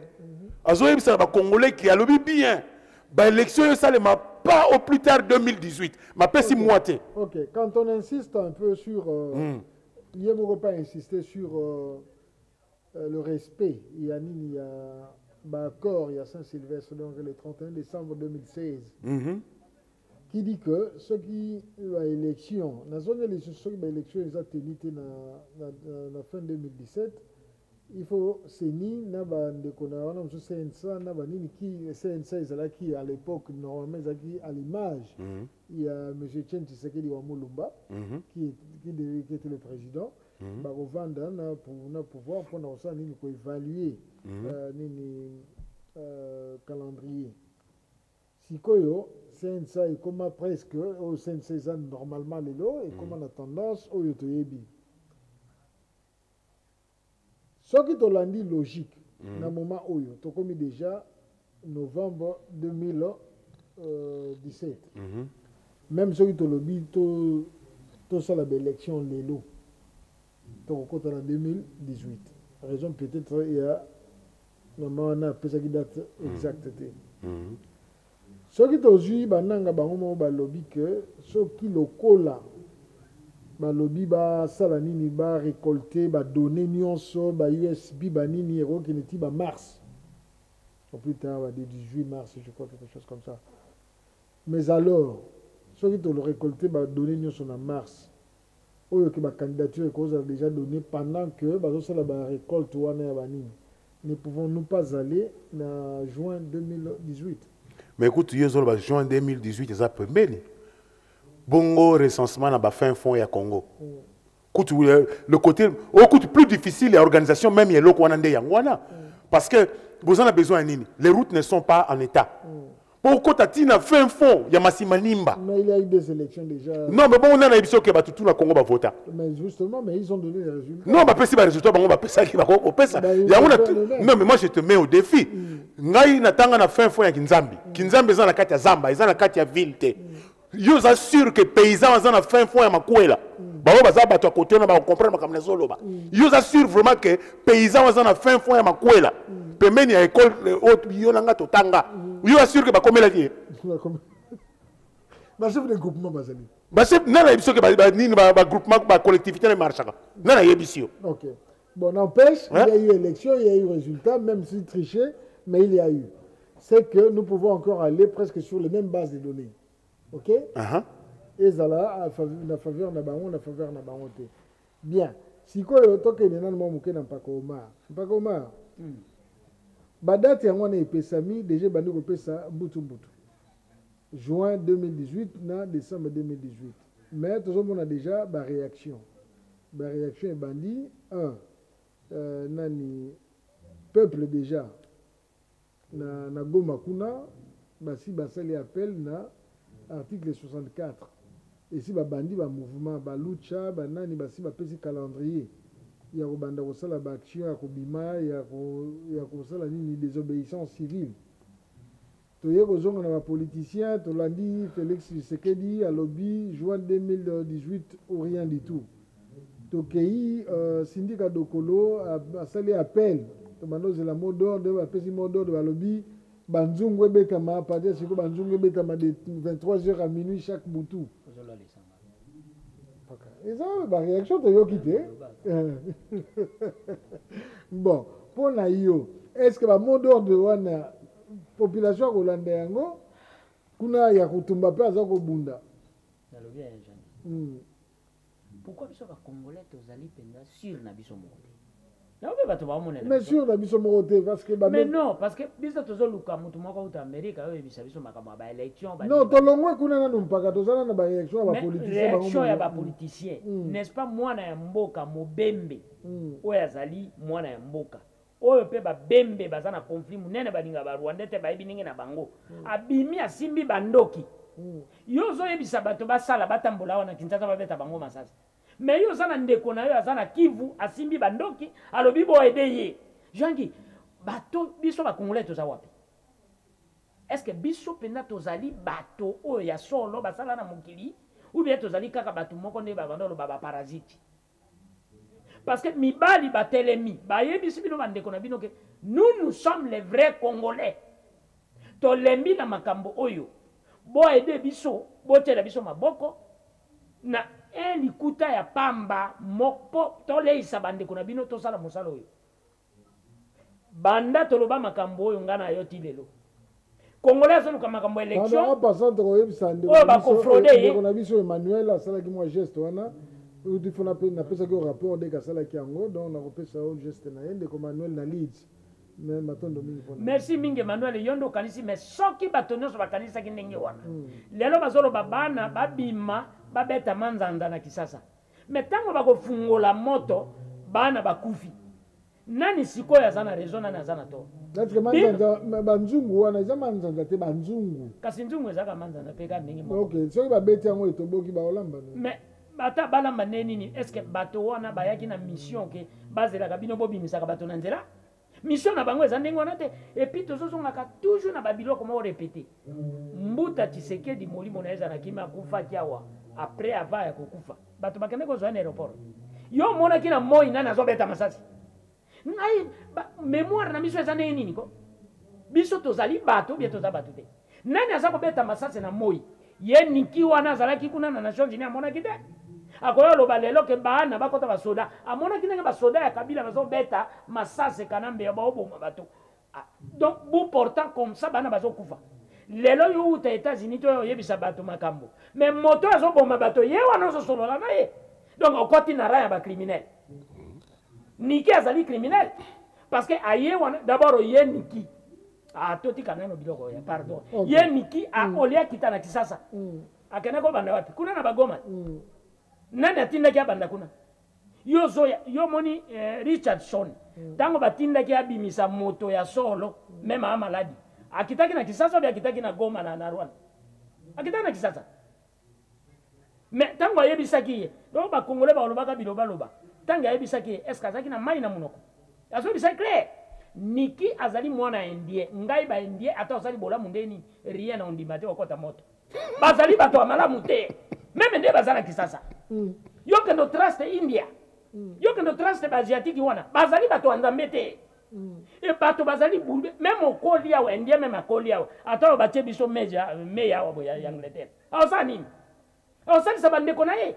Speaker 3: Les Congolais qui a le bien. L'élection, ça ne m'a pas au plus tard 2018. Ma pessi moitié.
Speaker 1: Ok, quand on insiste un peu sur. Il n'y a pas insisté sur le respect. Il y a un accord, il y a Saint-Sylvestre, donc le 31 décembre 2016. Qui dit que ceux qui ont élection, dans zone élection, ceux qui ont élection, ils ont tenu la fin 2017. Il faut saigner na bande qu'on a on a CNSA na banini qui CNSA ils qui à l'époque normalement ils à l'image il y a monsieur Chen Tshisekedi wa Mulumba qui était le président ba revendre na pouvoir prendre ça nini ko évaluer nini calendrier sikoyo CNSA et comme presque au CNSA normalement les lots et comme la tendance au yotoyebi. Ce qui est l'andi logique, dans le moment où tu as commis déjà novembre 2017. Même ce qui est l'objet, tu as l'élection de l'eau. Tu as en 2018. Raison peut-être il y a on a qui date exacte. Ce qui est aujourd'hui, il y a un lobby que ce qui est le cola. Ba lobby ba sala nini ba récolter ba donner nyonso ba USB ba nini ero qui n'était ba mars au plus tard ba 18 mars je crois quelque chose comme ça Mais alors, ceux qui ont récolté, bah, donné en mars. Ou que ma candidature est déjà donnée pendant que la récolte ne pouvons-nous pas aller en juin 2018?
Speaker 3: Mais écoute, juin 2018, c'est premier. Bongo recensement dans fin fond et à Congo. Le côté plus difficile, l'organisation même, il y a l'Okwanande. Parce que vous en avez besoin, les routes ne sont pas en état. Pourquoi tu as fin fond, il y a Massimanimba.
Speaker 1: Mais il y a eu des élections déjà.
Speaker 3: Non, mais bon, on a l'impression que tout le Congo va voter.
Speaker 1: Mais justement, mais ils ont donné les résultats.
Speaker 3: Non, mais si les résultats, on va faire ça. Non, mais moi je te mets au défi. Ngai natanga na fin fond ya Kinzambi. Kinzambi eza na kati ya Zamba, eza na kati ya ville te. Yo assure que paysans eza na fin fond ya Makwela. Ba baza bato à côté na ba comprendre makamna zoloba. Yo assure vraiment que paysans eza na fin fond ya Makwela. Pembeni ya école haute yo nanga totanga. Yo assure que ba komela ki.
Speaker 1: Ba chef de groupement bazali.
Speaker 3: Ba chef nana yebiso que ba groupement ba collectivité na marchaka. Nana yebisio.
Speaker 1: OK. Bon, n'empêche, il y a eu élection, il y a eu résultat, même si triché, mais il y a eu. C'est que nous pouvons encore aller presque sur les mêmes bases de données. OK? Et ça là, la faveur na bango, la faveur na bango te. Bien. Si quoi toke ni nana mo muke na mpaka Omar. Mpaka Omar. Badate yango na epesami déjà bandi ko pesa mbutu. Juin 2018 na décembre 2018. Mais tout on a déjà ba réaction. Ba réaction est bandi nani peuple déjà na Goma kuna basi basali appel na article 64 et si ba bandi ba mouvement ba lucha ba nani basi ba pesi calendrier ya ko banda ko sala ba action ya ko bima ya ko sala nini désobéissance civile to ye ko zonga na ba politicien to landi Félix Tshisekedi à lobby juin 2018 ou rien du tout. Tokei syndicat Dokolo a sali appel to manoze la mot d'ordre de pesi mot d'ordre de lobby banzungu betama partir siko banzungu betama de 23h à minuit chaque boutou. Et ça ba réaction to yo kité. Bon, pour na yo, est-ce que ba mot d'ordre wana population ko landa yango kuna ya kutumba pe aza ko bunda.
Speaker 2: Na lobby ya pourquoi biso ba congolais tozali penza sur na biso mokote na obe bato ba monela
Speaker 1: mais sur na biso mokote parce que
Speaker 2: mais non parce que biso tozoluka mutu moko uta Amerika obe bisa biso makambo ba élection ba
Speaker 1: non tolongwe kuna na mpaka tozala na ba élection ba politicien
Speaker 2: réaction ya ba politicien n'est-ce pas mwana ya mboka mobembe oyo azali mwana ya mboka oyo pe ba bembe baza na conflit munene balinga ba Rwanda te ba ebininge na bango abimi asimbi bandoki yo zo yebisa bato basala batambola wana Kinshasa babeta bango masasi mais yo zana ndeko na yo azana Kivu asimbi bandoki alobi bo edeye jangi bato biso ba congolais toza wapi est-ce que biso penda tozali bato oyo ya solo basala na mokili ou bien tozali kaka bato moko nde babandolo baba parasite parce que mibali batelemi bayebisi bino bandeko na bino ke nous sommes les vrais congolais tolembi na makambo oyo bo ede biso bo tela biso maboko na likuta ya pamba moko toleisa bandeko na bino tosala mosala oyo banda toloba makambo oyo ngana yo tilelo congolais azoluka makambo élection
Speaker 1: oyo bakofraude ndeko na biso Emmanuel asalaki mwa geste wana uti fona pe na pesa ko rapport de kasalaki yango donc na kopesa o geste na yende ko Emmanuel na Leeds.
Speaker 2: Merci mingi Emmanuel yondo kanisi mais soki bato nyonso bakanisa ki ndenge wana lelo bazolo babana babima babeta manzanza na Kisasa mais tango bakofungola moto bana bakufi nani sikoyo azana raison nani azana to
Speaker 1: that's manzanza banzungu wana za manzanza te banzungu
Speaker 2: kasi nzungu ezaka manzanza pe ka ndenge
Speaker 1: mo OK soki babeti yango etoboki baolamba
Speaker 2: mais bata balamba nini est-ce que bato wana bayaki na mission ke bazela kabino bobimisaka bato na nzela mission na bango eza ndenge wana te et puis tozozongaka toujours na babiloko moko répété mbuta Tshisekedi molimo na eza na kima akufaki awa après ava ya kokufa bato bakende kozwa na aéroport yo monaki na moi nani azobeta masasi ngai mémoire na miso eza ndenge nini ko biso tozali bato bie toza bato te nani aza kobeta masasi na moi ye niki wana azalaki kuna na Nations Unies amonaki te akoyo loba lelo ke bana bakota basoda amonaki ndenge basoda ya Kabila bazobeta masase kanambe ya baoboma bato donc vous portant comme ça bana bazokufa
Speaker 4: lelo yo uta États-Unis to yebisa bato makambo mais moto azo bomba bato ye wana zo solo na ye donc okoti na raya ba criminel Niki azali criminel parce que aye wana d'abord ye Niki toti kanano biloko ya pardon ye Niki a olia kitana kisasa akena ko banda wapi kuna na bagoma nani atinda kia banda kuna yo zoya yo moni Richardson tango batinda kia bimisa moto ya solo même a maladi akitaki na kisasa bia akitaki na Goma na Rwanda akitaki na kisasa mais tango ayebisaki ye donc ba congolais ba lobaka biloba loba tango ayebisaki est-ce que azaki na mai na munoko aso bisa clair Niki azali mwana indien ngai ba indien ata osali bola mundeni rien na ondimate okota moto bazali bato amalamu te même nde bazala kisasa yo kendo trust India yo kendo trust ba asiatique wana bazali bato andambe te et bato bazali boulbe même okoli awa indien même akoli awa ata batie biso meja meya wa boya Angleterre awsa nini awsa sabande konaye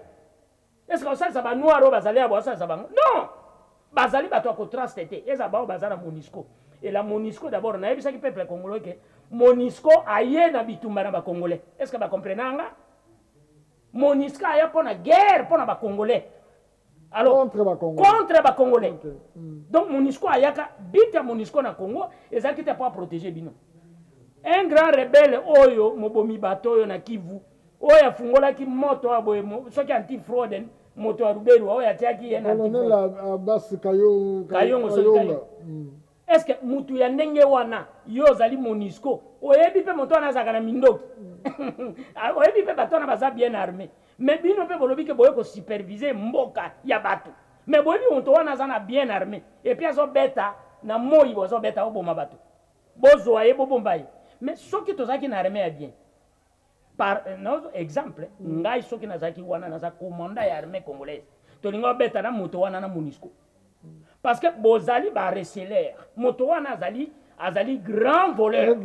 Speaker 4: est-ce que awsa sabanu noir bazali abo awsa sabango non bazali bato ko trust te eza bao bazala Monisco et la Monisco d'abord na yebisa ki peuple congolais que Monisco aye na bitumba na ba congolais est-ce que ba comprenanga Monisco aya pona guerre pona ba congolais alors contre ba congolais okay. Donc Monisco ayaka bita Monisco na Congo ezaki te pour protéger bino un grand rebelle oyo mobomi bato oyo na Kivu oyo afungola ki moto aboye soki anti fraude moto aruberu oyo atiaki yena
Speaker 1: colonel Abbas Kayongo
Speaker 4: est-ce que mutu ya ndenge wana yo zali Monisco oyebi pe moto wana zaka na mindoki oyebi pe bato na baza bien armé mais bino pe bolobi ke boye ko superviser mboka ya bato mais boyebi moto wana zana bien armé et puis azo beta na moyi bozo beta oboma bato bozo aye bobomba ye mais soki tozaki na armé ya bien par exemple ngai soki nazaki wana naza commandant ya armée congolaise tolingo beta na moto wana na Monisco parce que bozali ba receleur moto wana azali grand voleur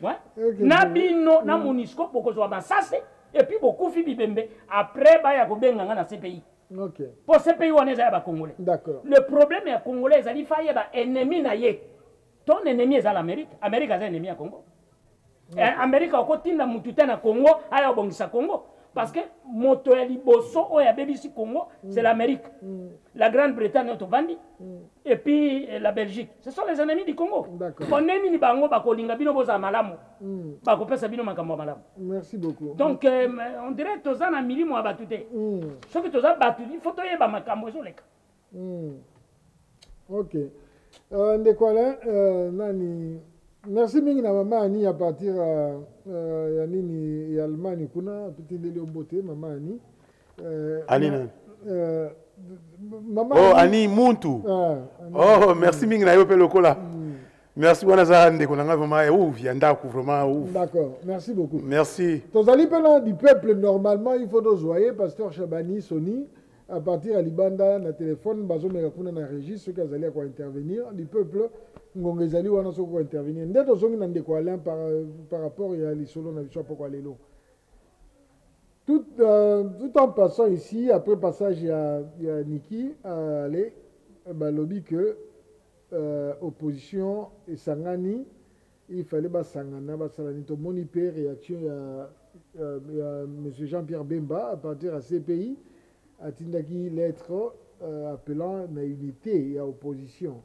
Speaker 4: ouais na bino na Monisco bokozwa basase et puis beaucoup fi bibembe après ba ya kobenga na CPI
Speaker 1: OK
Speaker 4: pour CPI wana za ba congolais
Speaker 1: d'accord
Speaker 4: le problème ya congolais azali faye ba ennemi na ye ton ennemi est l'Amérique Amérique est ennemi ya Congo Amérique okotinda mutu te na Congo aya obongisa Congo parce que moto ya liboso oya bebisi Congo c'est l'Amérique la Grande-Bretagne otovandi et puis la Belgique ce sont les ennemis du Congo konemi ni bango bakolinga bino boza malamu bakopesa bino makambo malamu
Speaker 1: merci beaucoup
Speaker 4: donc on dirait toza na milimo ya batu te soki toza batu il faut toyeba makambo ezoleka
Speaker 1: OK ndekwala nani merci mingi na mama Ani à partir ya nini ya Allemagne kuna tutindeli ombote mama Ani
Speaker 3: Alina
Speaker 1: mama
Speaker 3: Ani muntu merci mingi na yo pe lokola merci wana za ndeko na nga vraiment ouf ya ndako vraiment ouf
Speaker 1: d'accord merci beaucoup
Speaker 3: merci
Speaker 1: tozali pena du peuple normalement il faut dozoyer pasteur Chabani Soni à partir à Libanda na téléphone bazomeka kuna na registre ceux qui azali à quoi intervenir du peuple ngonga ezali wana soko intervenir nde tozongi na ndeko Alain par rapport ya lisolo na biso poko lelo tout en passant ici après passage ya Niki allez balobi que opposition et sangani il fallait basangana basalani to moni pe réaction ya monsieur Jean-Pierre Bemba à partir à CPI atindaki lettre appelant na unité ya opposition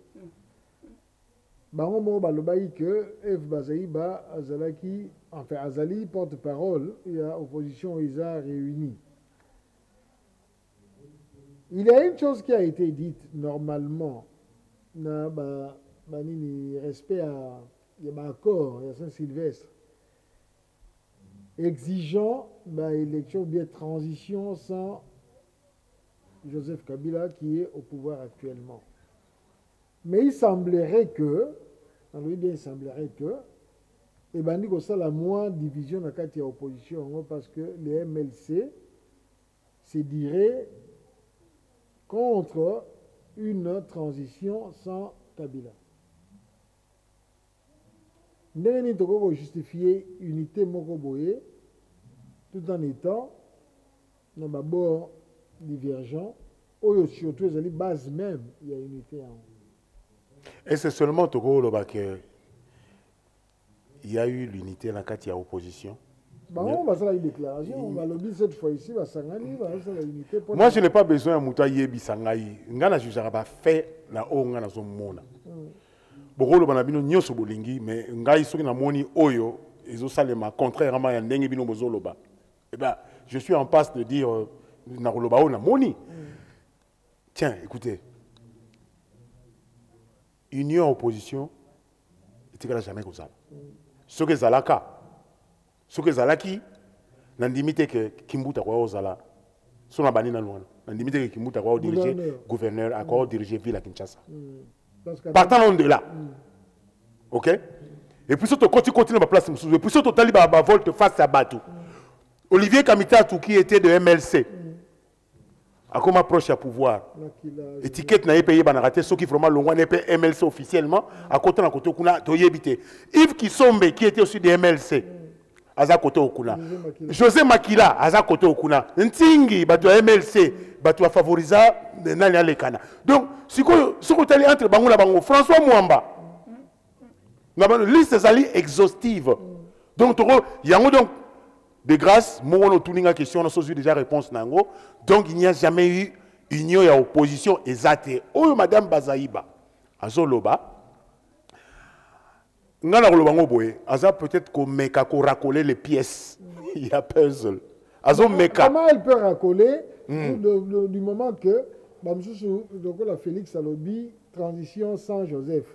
Speaker 1: bango mo balobaki que F Bazaiba azalaki enfin azali porte-parole ya opposition isa réunie. Il y a une chose qui a été dite normalement na banini respect à accord ya Saint-Sylvestre exigeant élection ou bien transition sans Joseph Kabila qui est au pouvoir actuellement. Mais il semblerait que, et ben dit que ça la moins division dans la opposition parce que les MLC se dirait contre une transition sans Kabila. Nous devons justifier unité Mokoboye tout en étant dans ma bord divergent, ou surtout les bases même, il y a unité en haut.
Speaker 3: Et c'est seulement Togo le bac. Il y a eu l'unité dans la opposition.
Speaker 1: On va faire une déclaration, on va le dire cette fois ici, va s'engager, va faire l'unité.
Speaker 3: Moi, je n'ai pas besoin de Mouta Yebi Sangaï. Ngana jujara ba fait na o ngana zo mona. Bokolo banabino nyoso bolingi, mais ngai soki na moni oyo ezo salema contrairement à ndenge bino bozoloba. Eh ben, je suis en passe de dire na roloba o na moni. Tiens, écoutez. Union opposition, il ne jamais comme ça. Ce que Zalaka, ce que Zalaki, n'andimite que Kimbuta kwa Ozala, son abani na loin. N'andimite que Kimbuta kwa diriger gouverneur, à quoi diriger ville à Kinshasa. Partant de là, ok. Et puis surtout continue ma place, et puis surtout Taliba volte face à Batou. Olivier Kamitatou qui était de MLC. À comment approche à pouvoir. Étiquette n'a pas payé banarate, ceux qui vraiment l'ont pas MLC officiellement, à côté de côté Okuna, Toyebité. Yves Kisombe qui était aussi de MLC, Aza côté Okuna. José Makila, Aza côté Okuna. Ntingi, Bato MLC, Bato a favorisé Nani Alekana. Donc, si vous allez entre Bangoula Bango, François Mouamba, la liste est exhaustive. Donc, il y a donc. De grâce, moi, on a une question, on a déjà réponse. Donc, il n'y a jamais eu union et opposition exacte. Oh, Madame Bazaïba, Azoloba, on a peut-être qu'on racoler les pièces. Il y a puzzle.
Speaker 1: Comment elle peut racoler du moment que la Félix Alobi, transition sans Joseph.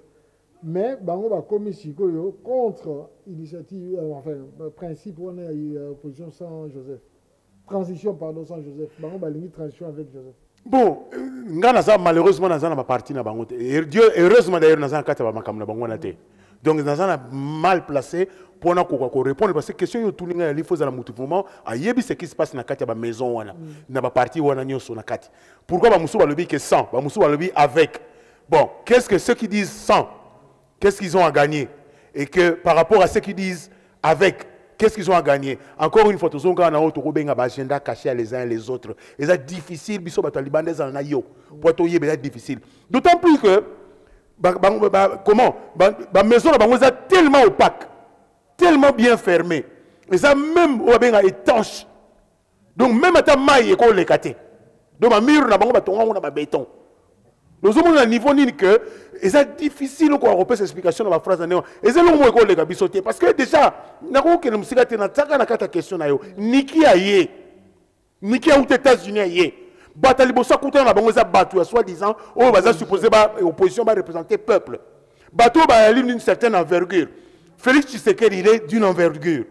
Speaker 1: Mais on va commis contre l'initiative, enfin, principe, on a opposition sans Joseph. Transition, pardon, sans Joseph. On va limiter transition avec Joseph.
Speaker 3: Bon, malheureusement, dans ma partie, Dieu, heureusement d'ailleurs, dans un cas, donc, dans un mal placé pour répondre parce que question est tournée il faut la mouvement à yebi ce qui se passe dans la maison dans la partie où on a nyoso na kati. Pourquoi ba musu ba lobi que 100, ba musu ba lobi avec. Bon, qu'est-ce que ceux qui disent 100 qu'est-ce qu'ils ont à gagner? Et que par rapport à ceux qui disent avec, qu'est-ce qu'ils ont à gagner? Encore une fois, tous on a un autre agenda caché les uns et les autres. Et c'est difficile, biso ba talibanais en ayo. Pour toi, c'est difficile. D'autant plus que, comment? La maison est tellement opaque, tellement bien fermée. Et ça même étanche. Donc même à ta maille, il y a des donc ma mur, on a béton. Nous sommes à un niveau que c'est difficile de repérer cette explication dans la phrase. Et c'est le moment où les bisoté. Parce que déjà, nous avons question. Niki aye. Niki a aux États-Unis aye. Batali bossa kouta na bango za batu soi-disant oh baza supposé ba opposition va représenter peuple. Bateau ba d'une certaine envergure. Félix Tshisekedi il est d'une envergure.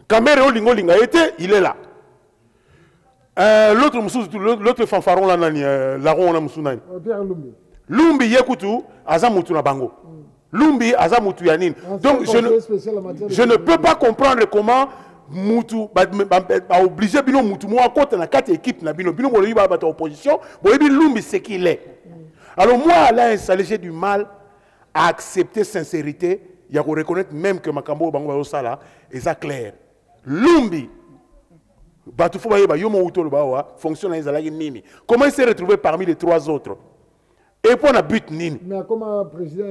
Speaker 3: Kamere Olingo Linga était, il est là. L'autre fanfaron là nani Laron na musunani.
Speaker 1: Pierre Lumbi.
Speaker 3: Lumbi yekutu aza mutu na bango. Lumbi aza mutu yanine. Donc je ne peux pas comprendre comment mutu ba obligé bino mutu mo côté na quatre équipes na bino mo lobi ba opposition, boyebi Lumbi c'est qu'il est. Alors moi là installé j'ai du mal à accepter sincérité, il y a qu'on reconnaître même que makambo bango ba osala et ça clair. Lumbi comment il s'est retrouvé parmi les trois autres? Et pour un but nini.
Speaker 1: Mais comment président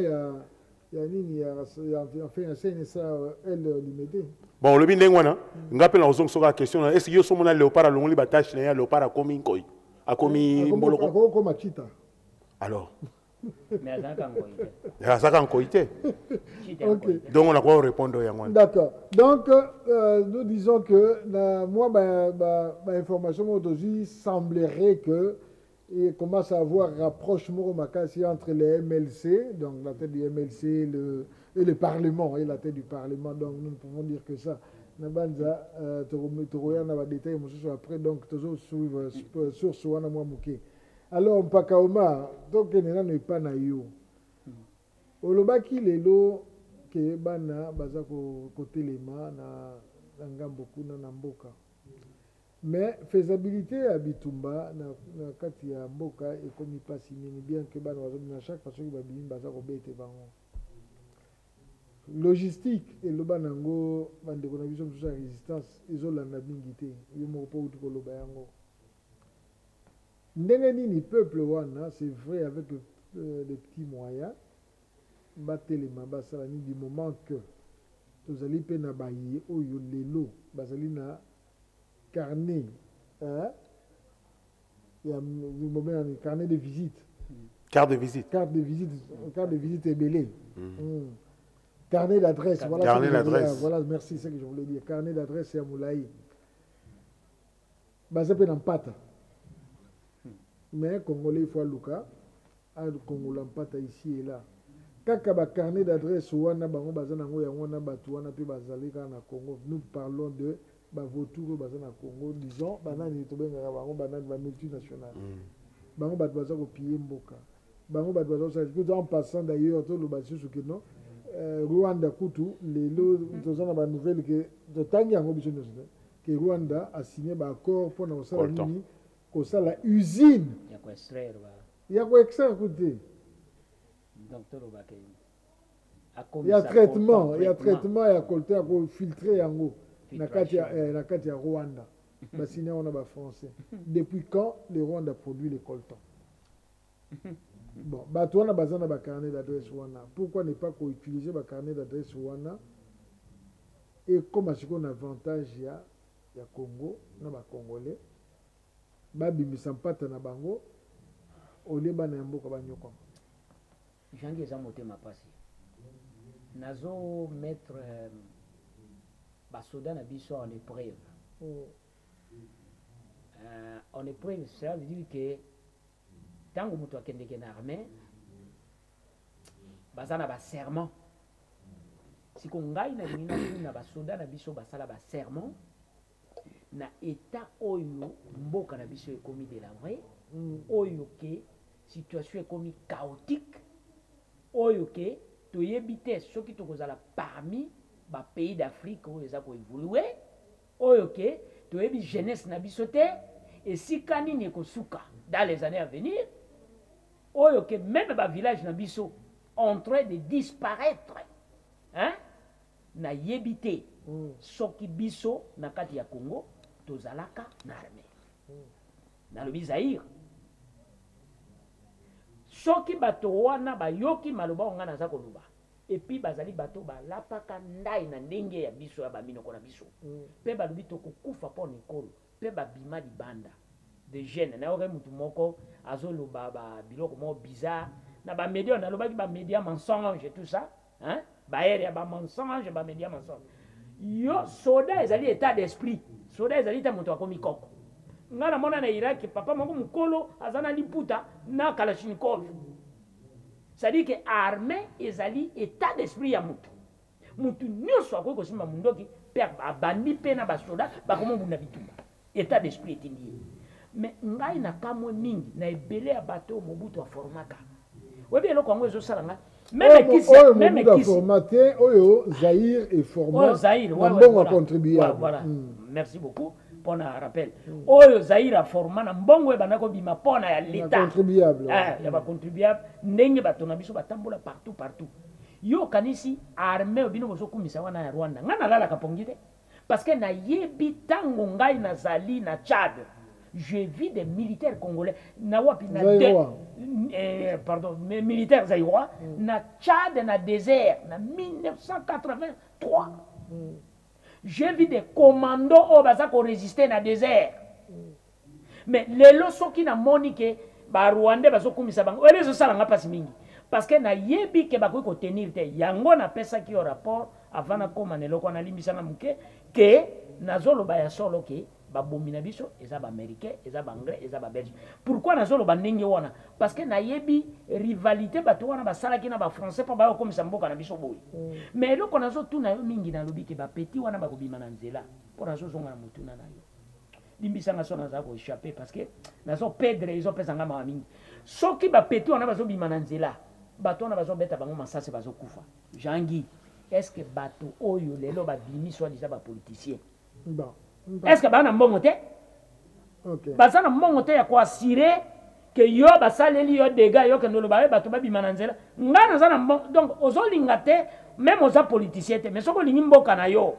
Speaker 1: il y a fait un CNSA elle limité.
Speaker 3: Bon le bindé ngwana ngapela na ozong soka question est-ce que yo somona léopard longoli batache na léopard a komi nkoi a komi boloko
Speaker 1: comme chita.
Speaker 3: Alors
Speaker 4: mais
Speaker 3: ça quand koité. Donc on a quoi répondre à ngwana.
Speaker 1: D'accord. Donc nous disons que moi information aujourd'hui semblerait que il commence à avoir rapprochement entre les MLC, donc la tête du MLC et le Parlement, et la tête du Parlement. Donc nous ne pouvons dire que ça. Nabanza, Toroya n'a pas détaillé après, donc toujours suivre sur Soana Mouamouké. Alors, Mpakaoma, donc il n'est pas naïo. Olobaki lelo ke bana bazako côté lema na ngamboku na mboka. Mais faisabilité à Bitumba na kati ya mboka et comme il passe bien que bana na chaque façon que babini bazako bete bango. Logistique et le banango bande ko na biso sur résistance ezolanda bingité yo moko po utu ko loba yango. Ndenge nini peuple wana c'est vrai avec des petits moyens battre les mabasala du moment que tozali pe na baye oyo lelo bazali na carnet ya carnet de visite.
Speaker 3: Carte de visite.
Speaker 1: Carte de visite ebele. Carnet d'adresse. Voilà,
Speaker 3: carnet d'adresse.
Speaker 1: Voilà, merci, c'est ce que je voulais dire. Carnet d'adresse à Moulaï. Basé pe na mpata. Mais Congolais il faut Luka, a Congolais mpata ici et là. Kaka ba carnet d'adresse wana bango bazana ngo ya wana batu wana pe bazali na Congo. Nous parlons de ba vautour bazana Congo, disons banani to benga bango banani ba multinationale. Bango batu baza ko piller mboka. Bango batu baza ko en passant d'ailleurs to lo basu que non. Rwanda kutu lelo tozana ba nouvelle que de tangi yango biso que Rwanda a signé un accord pour nous faire la usine.
Speaker 4: Il y a quoi extraire?
Speaker 1: Il y a quoi extraire côté? Il y a traitement, il y a traitement, il y a colté, il y a filtré en haut. Na kati ya Rwanda. Ba signé on a ba français. Depuis quand le Rwanda produit les coltons? Bon, bah toi on a besoin de carnet d'adresse Rwanda. Pourquoi ne pas utiliser le carnet d'adresse Rwanda? Et comme à ce qu'on a avantage il y a Congo, na ba Congolais, babi misampata na bango, ole ba na mboka ba nyoko.
Speaker 4: Jangi za motema pasi. Nazo mettre basoda na biso en épreuve. En épreuve, ça veut dire que tant que mutu akendeke na armée, bazana ba serment. Si ko ngai na lingina na basoda na biso basala ba serment, na état oyo mboka na biso ekomi de la vraie, oyo ke situation ekomi chaotique, oyo ke toyebi te soki tokozala parmi ba pays d'Afrique oyo eza ko évoluer, oyo ke toyebi jeunesse na biso te, et si kanini ekosuka dans les années à venir, oyo ke même ba village na biso en train de disparaître, hein? Na yebite soki biso na kati ya Congo tozalaka na armée na lobi Zaire soki bato wana bayoki maloba nga naza koloba et puis bazali bato balapaka ndai na ndenge ya biso ya baminoko na biso pe balobi tokokufa po nikolo pe babima libanda de jeunes na oke mutu moko azoloba ba biloko mo bizarre na ba média na lobaki ba média mensonge tout ça, hein? Baere ba mensonge ba média mensonge. Yo soda ezali état d'esprit. Soda ezali ta moto akomi koko. Ngana mona na Irak papa moko mukolo azana liputa na kalashnikov. C'est-à-dire que armée ezali état d'esprit ya mutu. Mutu nyonso akoki kosimba mundoki pe abandi pe na ba soda ba komo bunda bitumba. État d'esprit etindi. Mais ngai na kamwe mingi na ebele ya bato Mobutu a formaka. Webi eloko yango ezosalanga même qui
Speaker 1: formaté oyo Zaire est formé.
Speaker 4: Oh Zaire,
Speaker 1: voilà. Contribuable.
Speaker 4: Voilà. Merci beaucoup pour le rappel. Oyo Zaire a formé na mbongo ebana ko bima pona ya l'état.
Speaker 1: Contribuable.
Speaker 4: Ya ba contribuable ndenge bato na biso batambola partout. Yo kanisi armée obino bozo kumisa wana ya Rwanda. Ngana lala kapongite parce que na yebi tango ngai na zali na Tchad. Je vis des militaires congolais. Pardon, mes militaires zaïrois. Na Tchad, na désert, na 1983. J'ai vu des commandos au Baza qui résistaient na désert. Mais les losos qui na monique, ba Rwandais bazo kumisa bango. Ebe zo sala nga pasi mingi. Parce que na yebi ke bakoki ko tenir te. Yango na pesa ki au rapport avant na koma ne loko na limbisa na muke ke nazolo ba ya solo ke ba bomina biso eza ba américain eza ba anglais eza ba belge. Pourquoi nazolo ba ndenge wana? Parce que na yebi rivalité bato wana ba sala ki na ba français pa ba komisa mboka na biso boy. Mais loko nazo tuna yo mingi na lobi ke ba petit wana ba kobima na nzela. Pour nazo zonga na mutuna na yo. Limbisa nga so nazo ko échapper parce que nazo perdre ils ont pesanga ma mingi. Soki ba petit wana bazo bima na nzela. Bato wana bazo beta bango masase bazo kufa. Jangi, est-ce que bato oyo lelo ba bimi soit déjà ba politicien?
Speaker 1: Bon.
Speaker 4: Est-ce que bana mbongo te?
Speaker 1: OK.
Speaker 4: Basana mbongo te ya ko assurer que yo basaleli yo dégâts yo que ndolo ba bato ba bima na nzela. Ngana zana mbongo donc ozolinga te même oza politicien te mais soko lingi mboka na yo.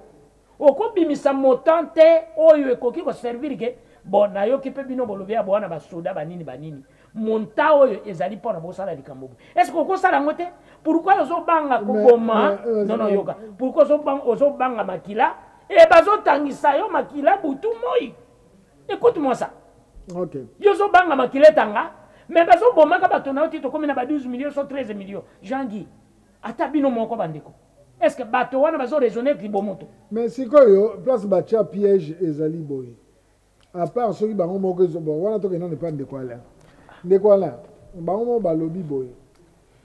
Speaker 4: Oko bimisa motante oyo ekoki ko servir ke bon na yo ki pe bino bolobi ya bwana ba soda banini banini. monta oyo ezali mpona bosala likambo est ce que okosala yango te pourquoi ozobanga koboma non yoka pourquoi ozobanga makila e bazotangisa yo makila butu moi écoute-moi ça
Speaker 1: ok
Speaker 4: yo ozobanga makila etanga mais bazobomaka bato na yo ti tokomi na ba 12 millions so 13 millions jangi ata bino moko bandeko est ce que bato wana bazoraisonne libomoto
Speaker 1: mais sikoyo place batia piège ezali boye à part soki bango moko bon wana tokenda ne pas ndeko ala bango moko balobi boye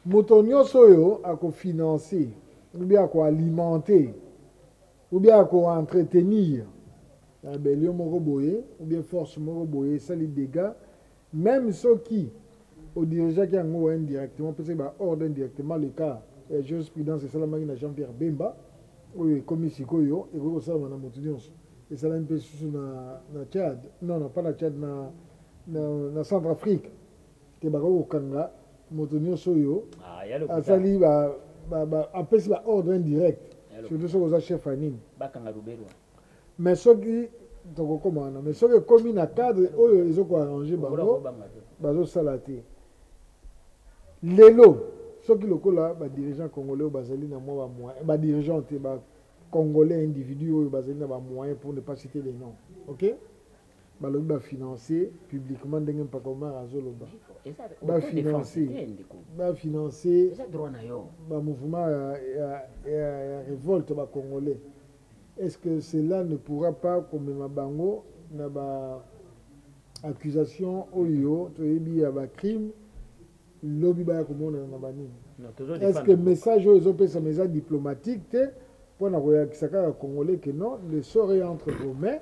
Speaker 1: moto nyonso oyo akofinancer ou bien akoalimenter ou bien akoentretenir rébellion moko boye ou bien force moko boye esali dégâts même soki odirigeaki yango indirectement mpe soki baordre indirectement le cas ya jurisprudence esalamaki na Jean-Pierre Bemba oyo ekomi sikoyo ekoki kosalama na moto nyonso esalami mpe susu na Tchad non pas na Tchad na Centrafrique ke bakoki kokanga moto nyonso oyo asali apesi baordre indirect surtout soki oza chef ya nini mais soki tokokoma wana mais soki ekomi na cadre oyo ezokoarrange bango bazosala te lelo soki lokola badirigeant congolais oyo bazali na mwa bamoyen badirigeant te bacongolais individu oyo bazali na bamoyen pour ne pas citer les noms ok balobi bafinancer publiquement ndenge mpaka omar azoloba bafinancer bamouvement ya révolte bacongolais. Est-ce que cela ne pourra pas komema bango na accusation oyo toyebi ya crime lobi ba komona na banini? Est-ce que message oyo ezopesa message diplomatique te pona koyakisa kaka congolais que non le sort est entre vos mains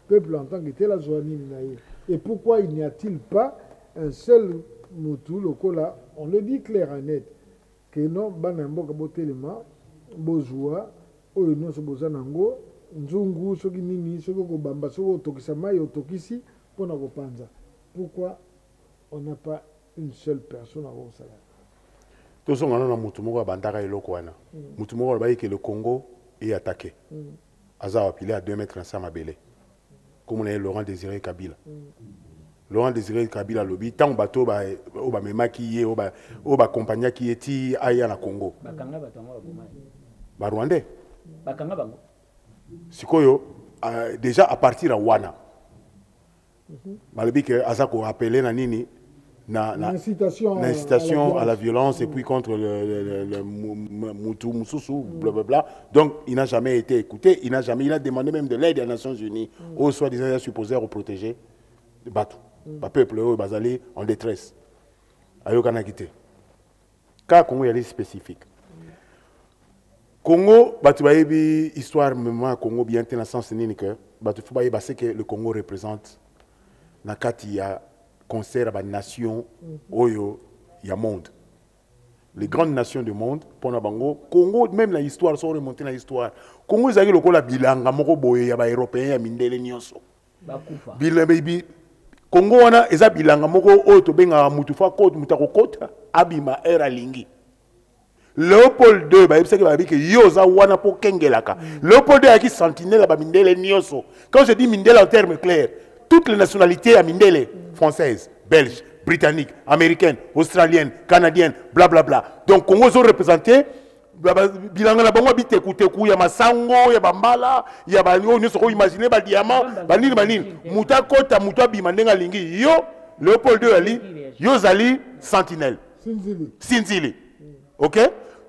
Speaker 1: peuple en tant que tel azwa nini na ye? Et pourquoi il n'y a-t-il pas un seul mutu lokola on le dit clair et net que non bana mboka botelema bozwa oyo nyonso boza nango nzungu soki nini soki okobamba soki otokisa mai otokisi mpona kopanza. Pourquoi on n'a pas une seule personne akosala?
Speaker 3: tozongana na mutu moko abandaka eloko wana mutu moko alobai ke le Congo est attaqué aza apilé à 2 mètres na sa mabele comme on est Laurent Désiré Kabila. Laurent Désiré Kabila lobi tant bateau o ba memaki ye o ba compagnie qui eti aya na Congo
Speaker 4: bakanga bato ngo
Speaker 3: ba Rwandais
Speaker 4: bakanga bango
Speaker 3: sikoyo déjà à partir à wana balobi que azako appelé na nini na incitation à la violence et puis contre le Moutou Moussoussou blablabla. Donc il n'a jamais été écouté, il a demandé même de l'aide des Nations Unies au soi-disant supposé protéger le bateau. Le peuple basali en détresse. Ayokana quitté. Car Congo est spécifique. Congo, batubayebi histoire même Congo bien dans le sens que batubayebi parce que le Congo représente na kati ya concert à la nation oyo ya monde. Les grandes nations du monde pour na bango Congo même la histoire sont remonter la histoire. Congo ezali lokola bilanga moko boye ya ba européen ya mindele nyonso. Bakufa. Baby Congo wana eza bilanga moko oyo to benga mutufa kote mutako kote abima era lingi. Léopold II ba yebisaki ba biki yoza wana po kengelaka. Léopold II a qui sentinelle ba mindele nyonso. Quand je dis mindele en termes clairs, toutes les nationalités à mindele françaises, belges, britanniques, américaines, australiennes, canadiennes, blablabla. Donc Congo sont représentés bilanga na bango bite kuteku ya masango ya bambala ya banyo nyonso ko imaginer ba diamant banini muta kota muta bimandenga lingi yo Léopold II ali yo zali sentinelle Sinzili. OK?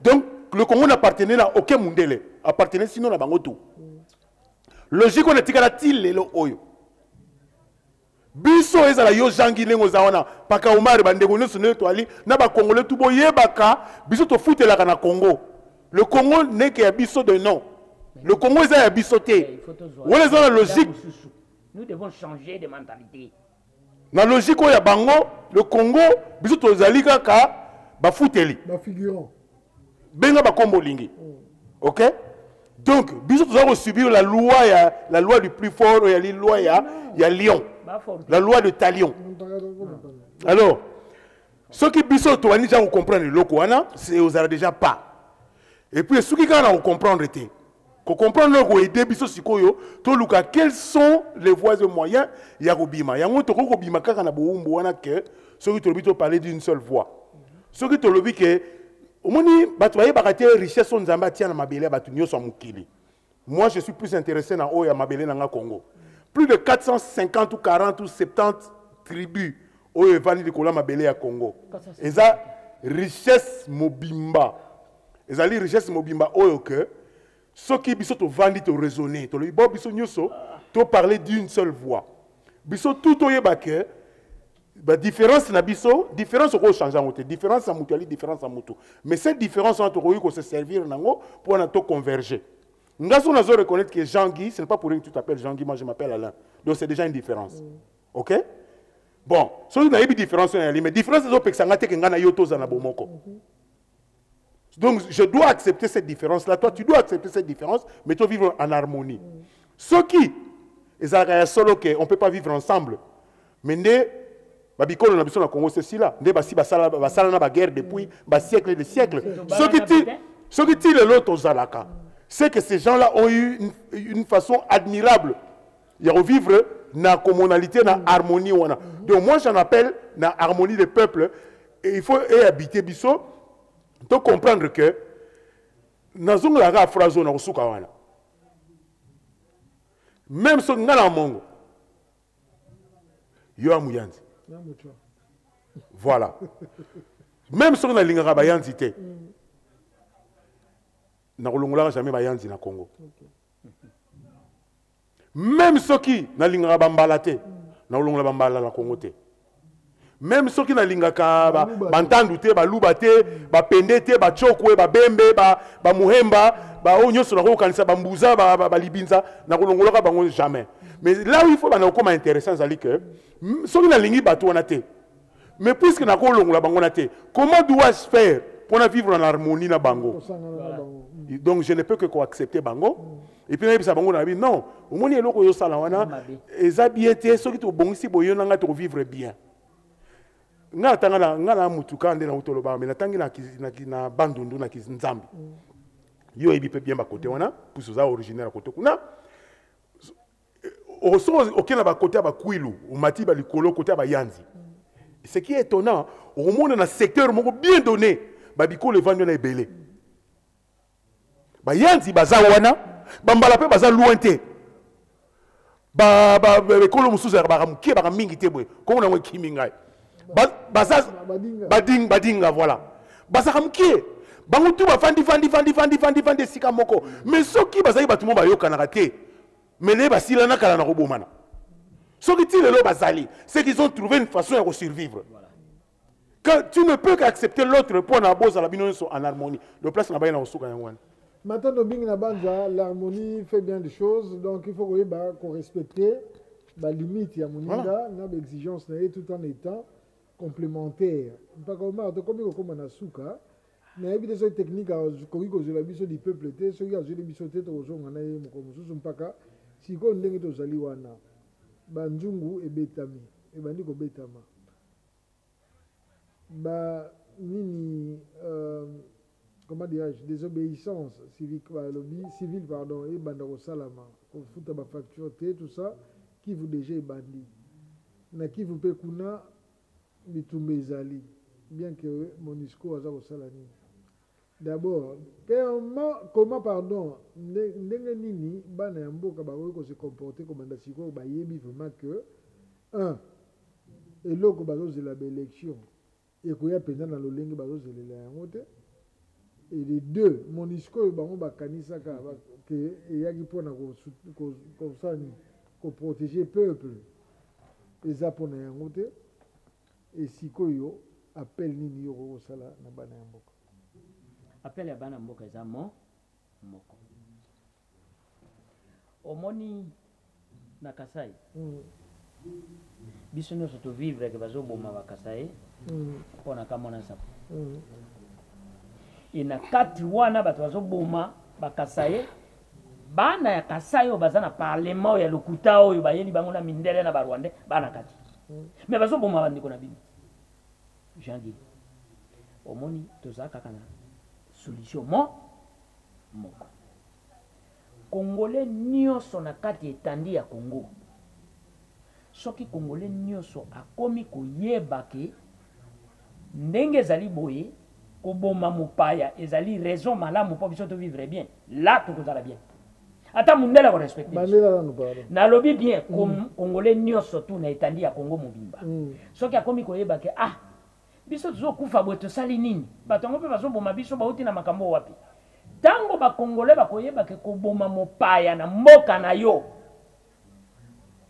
Speaker 3: Donc le Congo n'appartenait à aucun mundele, appartenait sinon à bango tout. Logique on etikala tilelo oyo. Biso ezala yo jangi lengo zawana paka Omar bandeko nyonso ne to ali na ba congolais tout boyebaka biso to futela na Congo. Le Congo n'est que biso de nom. Le Congo est un bisoté. Voilà la logique.
Speaker 4: Nous devons changer de mentalité.
Speaker 3: La logique oya bango le Congo biso to zali kaka ba futeli.
Speaker 1: Ba figurant.
Speaker 3: Benga ba kombo lingi. OK? Donc biso to za subir la loi du plus fort ya loi ya Lyon. La loi de Talion. Alors, ceux qui biso to ani ja comprendre le loko wana, c'est aux déjà pas. Et puis ceux qui quand on comprendre était. Qu'on comprendre qu'on aider biso sikoyo, to luka quels sont les voies et moyens ya kobima. Ya ngoto ko kobima kaka na boumbu wana ke ceux qui te parler d'une seule voix. Ceux qui te le que omoni batu baye bakate richesse on nzamba tia na mabele batu nyoso mukili. Moi je suis plus intéressé na oya mabele na Congo. Plus de 450 ou 40 ou 70 tribus oyo vani likola mabele ya Congo. Et ça richesse mobimba. Et ça richesse mobimba oyo que ceux qui biso to vandi to raisonner, to le bo biso nyoso to parler d'une seule voix. Biso tout oyeba que ba différence na biso, différence ko changer en différence à mutuali, différence à mutu. Mais cette différence entre eux ko se servir nango pour na to converger. Ngaso na zo reconnaître que Jean-Guy, ce n'est pas pour rien que tu t'appelles Jean-Guy, moi je m'appelle Alain. Donc c'est déjà une différence. OK? Bon, so na yebi différence na mais différence zo pexanga te ngana yoto za na bomoko. Donc, je dois accepter cette différence-là. Toi, tu dois accepter cette différence, mais tu dois vivre en harmonie. Ceux qui, on ne peut pas vivre ensemble. Mais Babikolo na Congo, c'est cela. Basala guerre depuis siècles et des siècles. Ceux qui tirent l'autre aux Zalaka, c'est que ces gens-là ont eu une façon admirable de revivre dans la communalité, dans la harmonie. Donc, moi, j'en appelle la harmonie des peuples. Et il faut habiter Bisso. Tu dois comprendre que dans une phrase même si on a un mongo, il y a un mouyanzi. Voilà. Même si on a un bayanzi, on n'a jamais bayanzi na Congo. Même ceux qui na linga bambalate, na ulonga bambala na Congo te. Même ceux qui na linga ka bantandu te, ba luba te, ba pende te, ba chokwe, ba bembe, ba muhemba, ba onyo so na ko kanisa ba mbuza, ba libinza, na ulonga ka bango jamais. Mais là où il faut ba na ko intéressant zali que ceux qui na lingi bato wana te. Mais puisque na ko ulonga bango na te, comment dois-je faire pour vivre en harmonie na bango? Donc je ne peux que accepter bango. Et puis non, au moins il y a des gens qui sont bien, qui vivre bien. Nga tanga na mutuka ndena utoloba mais natangi na bandundu na kizambi. Yo ebipe bien ba côté wana, puso za originaire côté kuna. Oso okena ba côté ba kwilu, umati ba likolo côté ba yanzi. Ce qui est étonnant, au monde dans secteur moko bien donné, ba bikolo vendre na ebele. Ba yanzi baza wana, bambala pe baza lointé. Ba ekolo musuza ba mukie ba mingi te boy. Ko na kimingai. Badinga voilà. Basaka mkie. Bango tu ba fandi sika moko. Mais soki bazali batumo ba yokana raté. Mais les basila na kala na robomana. Soki ti lelo bazali, c'est qu'ils ont trouvé une façon de survivre. Quand tu ne peux qu'accepter l'autre pour na boza la bino en harmonie. Le place na ba na osuka yangwana.
Speaker 1: Maintenant l'harmonie fait bien des choses, donc il faut qu'on respecte la limite ya moninga na exigence na tout en étant complémentaire. Pas comme na suka, na ebi des techniques koki ko zela biso du peuple te, ceux qui a zela biso te to zonga na ye moko mususu mpaka siko ndenge to zali wana. Ba nzungu ebetami, ebandi ko betama. Ba nini comment dirais-je, désobéissance civique, civile, pardon, et bandaro salama, qu'on fout à facture, tout ça, qui vous déjà bandi. Na qui vous peut kuna, mitumbe zali, bien que Monisco a au salani. D'abord, comment, pardon, n'engue nini, bana yamboka ko se comporter comme un dasiko, ba yebi vraiment que, un, et l'autre, bazo de la élection, et qu'on y a pendant dans le lingue, bazo de la et les deux, Monisco et Bango Bakanisa, que Yagi Pona pour protéger le peuple, et Zapona Yangote, et Sikoyo appelle Nini Yoro Sala Nabana Yamboka.
Speaker 4: Appelle Yabana Mboka Zamo Moko. Omoni Nakasai. Bisono soto vivre avec Bazo Boma Bakasai, on a Kamona Sapo. Ina kati wana bato bazoboma bakasaye bana ya kasayo bazana parlement ya lokuta oyo bayeli bango na mindele na barwande bana kati mais bazoboma bandiko na bino Jean-Guy omoni tozaka kana solution moko Congolais nyonso na kati etandi ya Congo. Soki Congolais nyonso akomi koyeba ke ndenge ezali boye koboma mopaya ezali raison malamu po biso to vivre bien. Là tokozala bien. Ata mundela ko respecter. Nalobi bien Congolais nyonso tu na etandi ya Congo mobimba. Soki akomi koyeba ke biso tozokufa boye tosali nini? Bato ngo pe bazoboma biso bauti na makambo wapi? Tango ba Congolais bakoyeba ke koboma mopaya na mboka na yo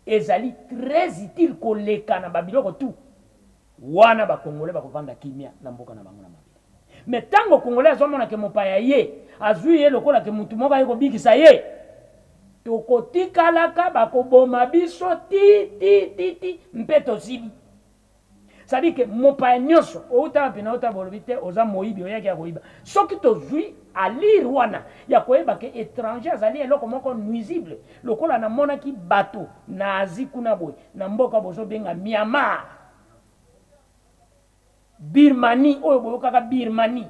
Speaker 4: ezali très utile koleka na babiloko tu wana ba Congolais bakovanda kimia na mboka na bango na mabele. Mais tango Congolais azomona ke mopaya ye azui ye lokola ke mutu moko ayeko bikisa ye tokotikalaka bakoboma biso ti mpe tosibi. C'est-à-dire que mopaya nyonso outa pena outa bolobite oza moyibi oyaki ya koyiba soki tozwi à lire wana ya koyeba ke étranger azali eloko moko nuisible lokola na monaki bato na Asie kuna boy na mboka bozo benga Myanmar Birmanie oyo boyo kaka Birmanie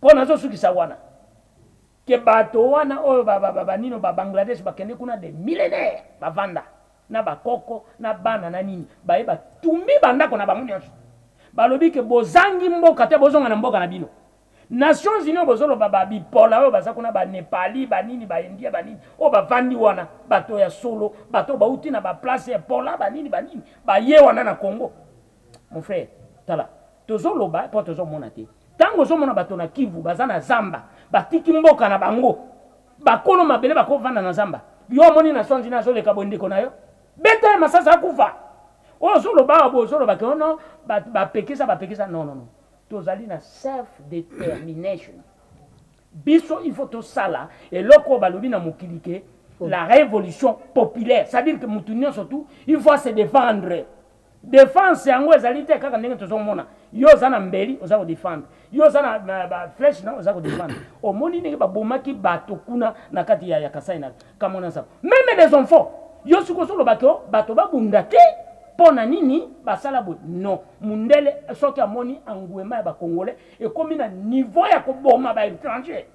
Speaker 4: pona zo sukisa wana ke bato wana oyo nino ba Bangladesh bakende kuna de millénaires bavanda na bakoko na bana na nini bayeba tumbi bandako na bango nyonso balobi ke bozangi mboka te bozonga na mboka na bino. Nations Unies bozolo baba bipola oyo baza kuna ba Nepali ba nini ba India ba nini o bavandi wana bato ya solo bato bauti na ba place ya pola ba nini ba ye wana na Congo. Mon frère tala tozolo ba po tozo mona te tango zo mona bato na Kivu baza na Zamba batiki mboka na bango bakono mabele bakovanda na Zamba yo moni Nations Unies azoleka bondeko na yo beta masasa akufa o zolo ba bozolo ba kono ba pekisa non tozali na self determination biso il faut to sala et loko balobi na mokilike la révolution populaire, c'est-à-dire que mutunyo surtout il faut se défendre. Défense yango ezali te kaka ndenge tozomona yo zana mbeli oza ko défendre yo zana ba flèche na oza ko défendre o moni ndenge ba bomaki bato kuna na kati ya Kasai na kamona sa même des enfants yo suko solo bato ba bunda te pona nini basala bo non mundele soki amoni anguema ba Congolais et comme na niveau ya ko boma ba étranger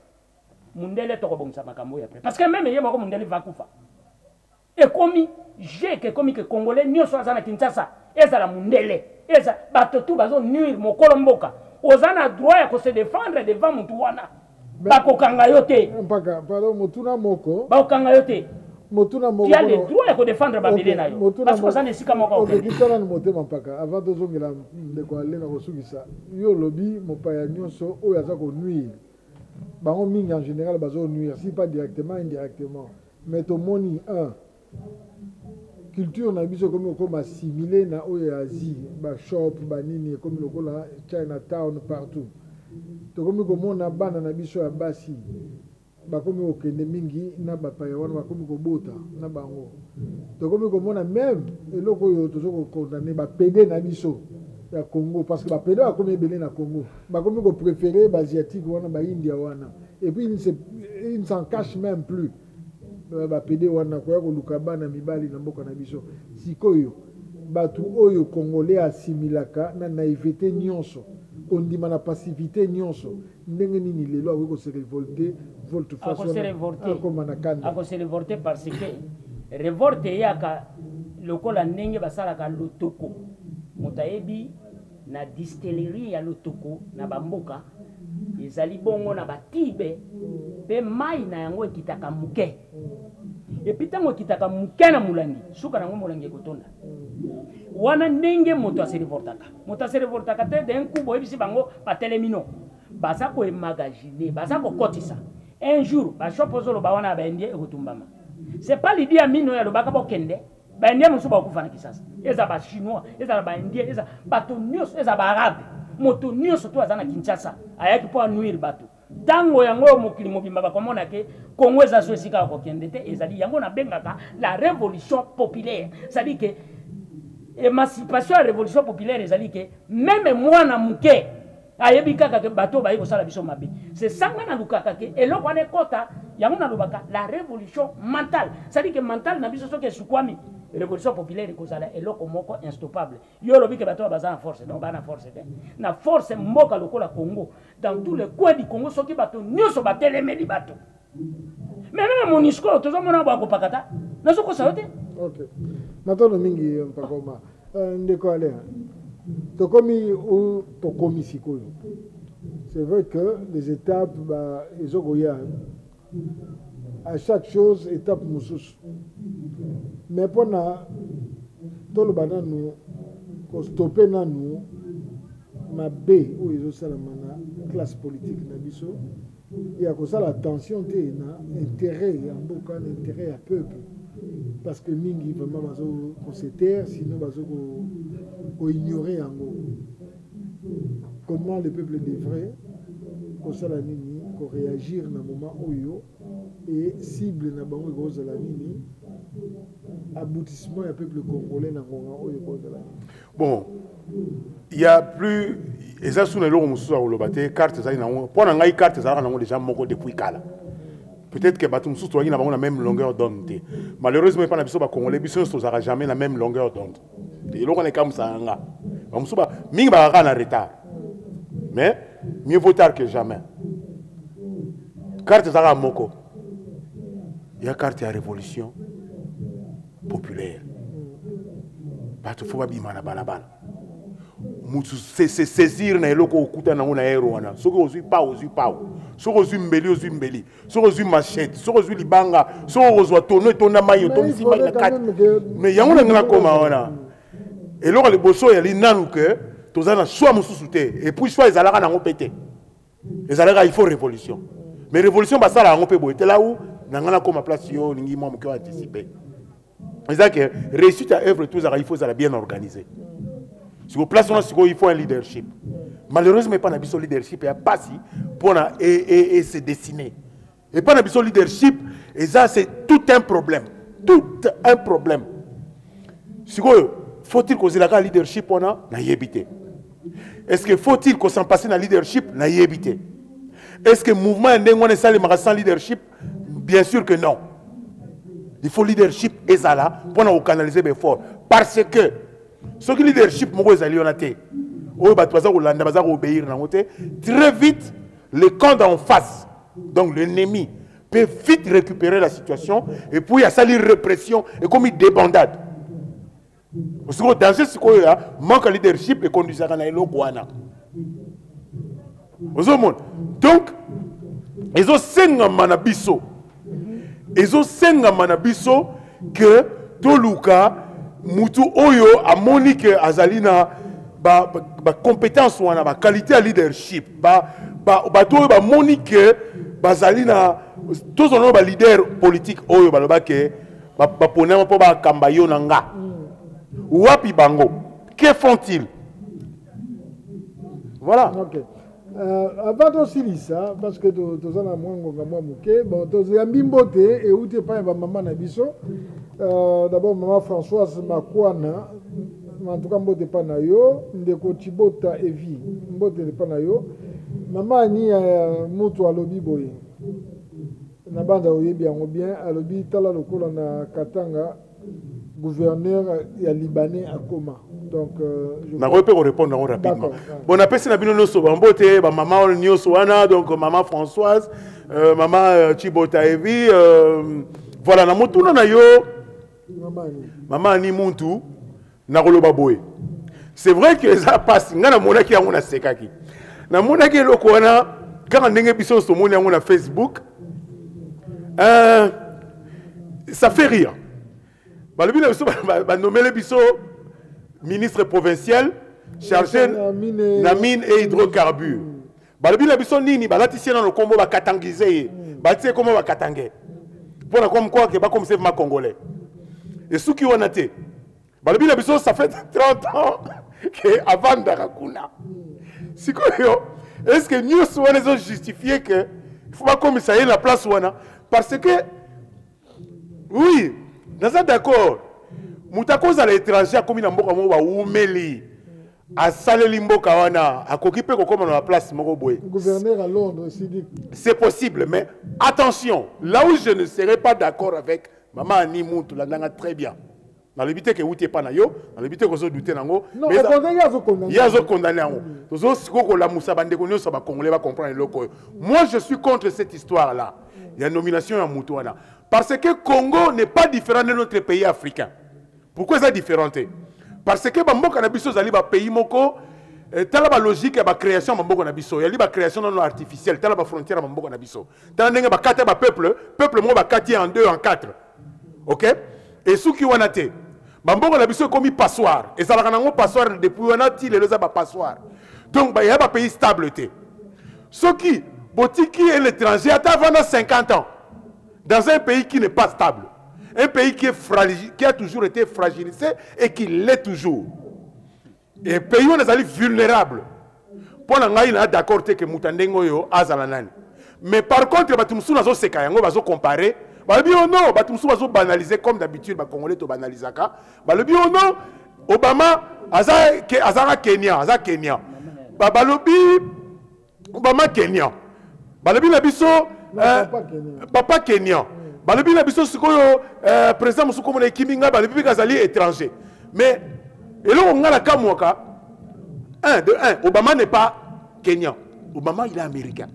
Speaker 4: mundele to ko bongisa makambo ya après parce que même yemo ko mundele va kufa et comme j'ai que comme que Congolais nyoso azana Kinshasa ezala mundele eza bato tu bazo nuire mokolo mboka ozana droit ya ko se défendre devant mutu wana bakokanga yote
Speaker 1: mpaka pardon mutuna moko
Speaker 4: bakokanga yote
Speaker 1: motuna moko
Speaker 4: tu as le droit ya ko défendre babele na yo parce que ça ne sika moko
Speaker 1: ok kitana ni motema mpaka avant de zongela ndeko alenga kosukisa yo lobi mopaya nyonso oyo aza ko nuire bango mingi en général bazo nuire si pas directement indirectement mais to moni un culture na biso comme assimilé na oyo Asie ba shop ba nini comme lokola Chinatown partout to comme komona bana na biso ya basi ba comme okende mingi na ba paya wana ba comme kobota na bango to comme komona même eloko yo tozoko condamner ba pédé na biso ya Congo parce que ba pédé ba comme belé na Congo ba comme ko préférer ba asiatique wana ba India wana et puis il ne s'en cache même plus ba pédé wana koya ko lukabana mibali na mboka na biso sikoyo batu oyo Congolais assimilaka na naïveté nyonso ondima na passivité nyonso ndenge nini lelo ako se révolter volte façon comme na kanda
Speaker 4: ako se révolter parce que révolte yaka lokola ndenge basalaka lotoko motayebi na distillerie ya lotoko na bamboka ezali bongo na batibe pe mai na yango ekitaka muke et puis tango ekitaka muke na mulangi suka nango mulangi ekotonda wana ndenge moto aserevortaka te d'un coup boyebisi bango batelemino baza koemagazine baza kokotisa un jour bashop ozoloba wana baindie ekotumbama c'est pas l'idée ya mino ya lobaka bokende baindie mosusu bakufa na Kisasa eza bachinois eza baindie eza bato nyonso eza baarabe moto nyonso to aza na Kinshasa ayaki po anuire bato tango yango mokili mobimba bakomona ke Congo eza so esika kokende te ezali yango na bengaka la révolution populaire, c'est-à-dire que émancipation et révolution populaire ezali ke même mwana muke ayebi kaka ke bato bayi kosala biso mabe c'est sanga na lukaka ke eloko wana ekota yango na lobaka la révolution mentale, c'est-à-dire que mentale na biso soki esukwami révolution populaire ekozala eloko moko instoppable yo lobi ke bato baza na force donc ba na force te na force mboka lokola Congo dans tous les coins du Congo soki bato nyonso batelemeli bato Mais même MONUSCO, tout le monde a pakata. Nous sommes ça.
Speaker 1: Ok. Maintenant, mingi pakoma. Ndeko ale. Tokomi ou tokomi sikoyo. C'est vrai que les étapes, ils ont à chaque chose, étape moussous. Mais pendant tout le banane, nous stopper nous, ma B où ils ont ça la classe politique nabiso. Il y a comme ça la tension t'es intérêt, il y a beaucoup d'intérêt à peuple. Parce que mingi vraiment bazo qu'on se taire, sinon bazo qu'on ignorer en gros. Comment le peuple devrait qu'on ça la nini, qu'on réagir dans le moment où yo et cible na bango gros la nini aboutissement du peuple congolais dans le moment où yo cause la nini.
Speaker 3: Bon, il y a plus et ça sous les lots mususu au lobate carte ça ina pour na ngai carte ça na déjà moko depuis kala. Peut-être que batum mususu toki na bango la même longueur d'onde. Malheureusement pas na biso ba congolais biso tozara jamais la même longueur d'onde. Et loko ne comme ça nga. Ba mususu ba mingi ba na retard. Mais mieux vaut tard que jamais. Carte Zara Moko. Il y a carte à révolution populaire. Il faut pas bimana balabala. Mutu se saisir na eloko okuta na ngona ero wana. Soko ozui pa ozui pa. Soko ozui mbeli ozui mbeli. Soko ozui machette, soko ozui libanga, soko ozwa tono tona mayo tono sima na kat. Mais yango na ngana koma wana. Eloko le bosso ya li nanu que tozana soit mususu te et puis soit ezalaka na ngo pété. Ezalaka il faut révolution. Mais révolution basala ngo pe boité là où nangana comme place yo ningi moi moko anticiper. C'est que réussite à œuvre tout ça il faut ça bien organisé. Sur place on il faut un leadership. Malheureusement pas na biso leadership ya passi pour na et se dessiner. Et pas na biso leadership et ça c'est tout un problème. Tout un problème. Faut-il causer la leadership on a na yébité. Est-ce que faut-il qu'on s'en passe dans le leadership? Na yébité. Est-ce que le mouvement est sans leadership? Bien sûr que non. Il faut leadership et ça là pour nous canaliser bien fort. Parce que ce que leadership très vite le camp d'en face, donc l'ennemi, peut vite récupérer la situation et puis il y a ça la répression et comme une débandade. Parce que dans ce cas, manque de leadership et conduisant à l'Oguana. Donc, ils ont 5 manabiso. Ils ont 5 manabiso que Toluka, Moutou Oyo, a Monique Azalina, ba compétence ou ba qualité à leadership, ba Monique Bazalina, tous on a leader politique Oyo, ba ke ba ponema po ba kambayo nanga. Wapi bango, que font-ils? Voilà.
Speaker 1: Okay. Avant aussi ça, parce que tu as un mouké, bon, tu as un bimbote et où tu n'es pas un maman Nabiso. D'abord, maman Françoise Makwana, en tout cas, mbote pas na yo, ndeko Chibota Evi, mbote pas na yo. Maman ni mutu alobi boye. Na banda oyebi yango bien, alobi tala lokola na Katanga, gouverneur ya Libanais à Koma. Donc, je
Speaker 3: peux répondre rapidement. Bon, on appelle ça maman Nyoswana, donc maman Françoise, maman Chibota Evi, voilà, na motu na yo, maman ni muntu, na roloba boy. C'est vrai que ça passe, na monaki ya mona sekaki. Na monaki loko wana, quand on ndenge biso so moni yango na Facebook, ça fait rire. Balobi na biso ba nommer les biso ministre provincial chargé na mine et hydrocarbures. Balobi la biso nini balatisi na kombo ba katangize batie comment ba katange. Pour comme quoi que ba comme c'est ma congolais. Et ceux qui ont été balobi la biso ça fait 30 ans que avant d'Arakuna. Si quoi est-ce que nous sommes justifié que il faut pas comme ça y est la place wana parce que oui, nous sommes d'accord. Mutakoz à l'étranger comme na mboka mo ba umeli a saleli mboka wana a kokipe ko comme na place moko boye.
Speaker 1: Gouverneur à Londres aussi dit.
Speaker 3: C'est possible mais attention, là où je ne serai pas d'accord avec maman Ani Muntu la nanga très bien. Dans le but que vous pas na yo, dans le but que vous douter nango.
Speaker 1: Non, mais il
Speaker 3: y a zo condamné nango. Tozo siko la musa bande ko nyoso ba congolais va comprendre loko. Moi je suis contre cette histoire là. Il y a nomination à Moutouana parce que Congo n'est pas différent de notre pays africain. Pourquoi c'est différent? Parce que bamboka na biso zali ba pays moko tala ba logique ya ba création bamboka na biso. Yali ba création non artificielle, tala ba frontière bamboka na biso. Tala ndenge ba kata ba peuple mo ba kati en 2 en 4. OK? Et ceux qui ont été, bamboka na biso comme passoire. Et ça la kanango passoire depuis on a ti les ba passoire. Donc il y a un pays stable. Ceux qui botiki et l'étranger attendent 50 ans dans un pays qui n'est pas stable. Un pays qui est fragile, qui a toujours été fragilisé et qui l'est toujours. Et un pays où on est vulnérable. Pour l'instant, il est d'accord que Moutandengo yo azalanani. Mais par contre, batumsu nazo sekayango bazo comparer. Balobi oh non, batumsu bazo banaliser comme d'habitude ba Congolais to banalisaka. Balobi oh non, Obama azara Kenya, Kenya. Balobi Obama Kenya. Balobi na biso papa Kenya. Balobi na biso sikoyo président musuko mona kiminga balobi kazali étranger. Mais eloko ngala kamwaka 1 de 1, Obama n'est pas Kenyan. Obama il est américain.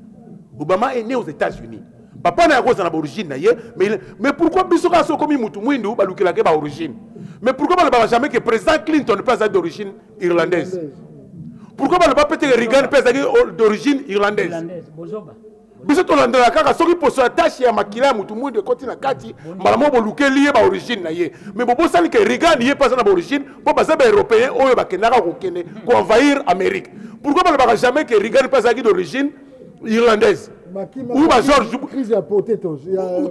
Speaker 3: Obama est né aux États-Unis. Papa n'a pas d'origine mais pourquoi biso ka so komi mutu mwindu balukela ke ba origine? Mais pourquoi ba jamais que président Clinton ne peut pas être d'origine irlandaise? Pourquoi ba pas peut-être Reagan peut être d'origine irlandaise? Biso to landela kaka soki poso attache ya makila mutu mwindu koti na kati malamo bolukeli ba origine na ye. Mais bobo sali que Reagan y est pas na origine, bo ba za ba européen oyo ba kenaka ko kene ko envahir Amérique. Pourquoi ba jamais que Reagan peut être d'origine irlandaise? Ou ba George
Speaker 1: crise à potatoes.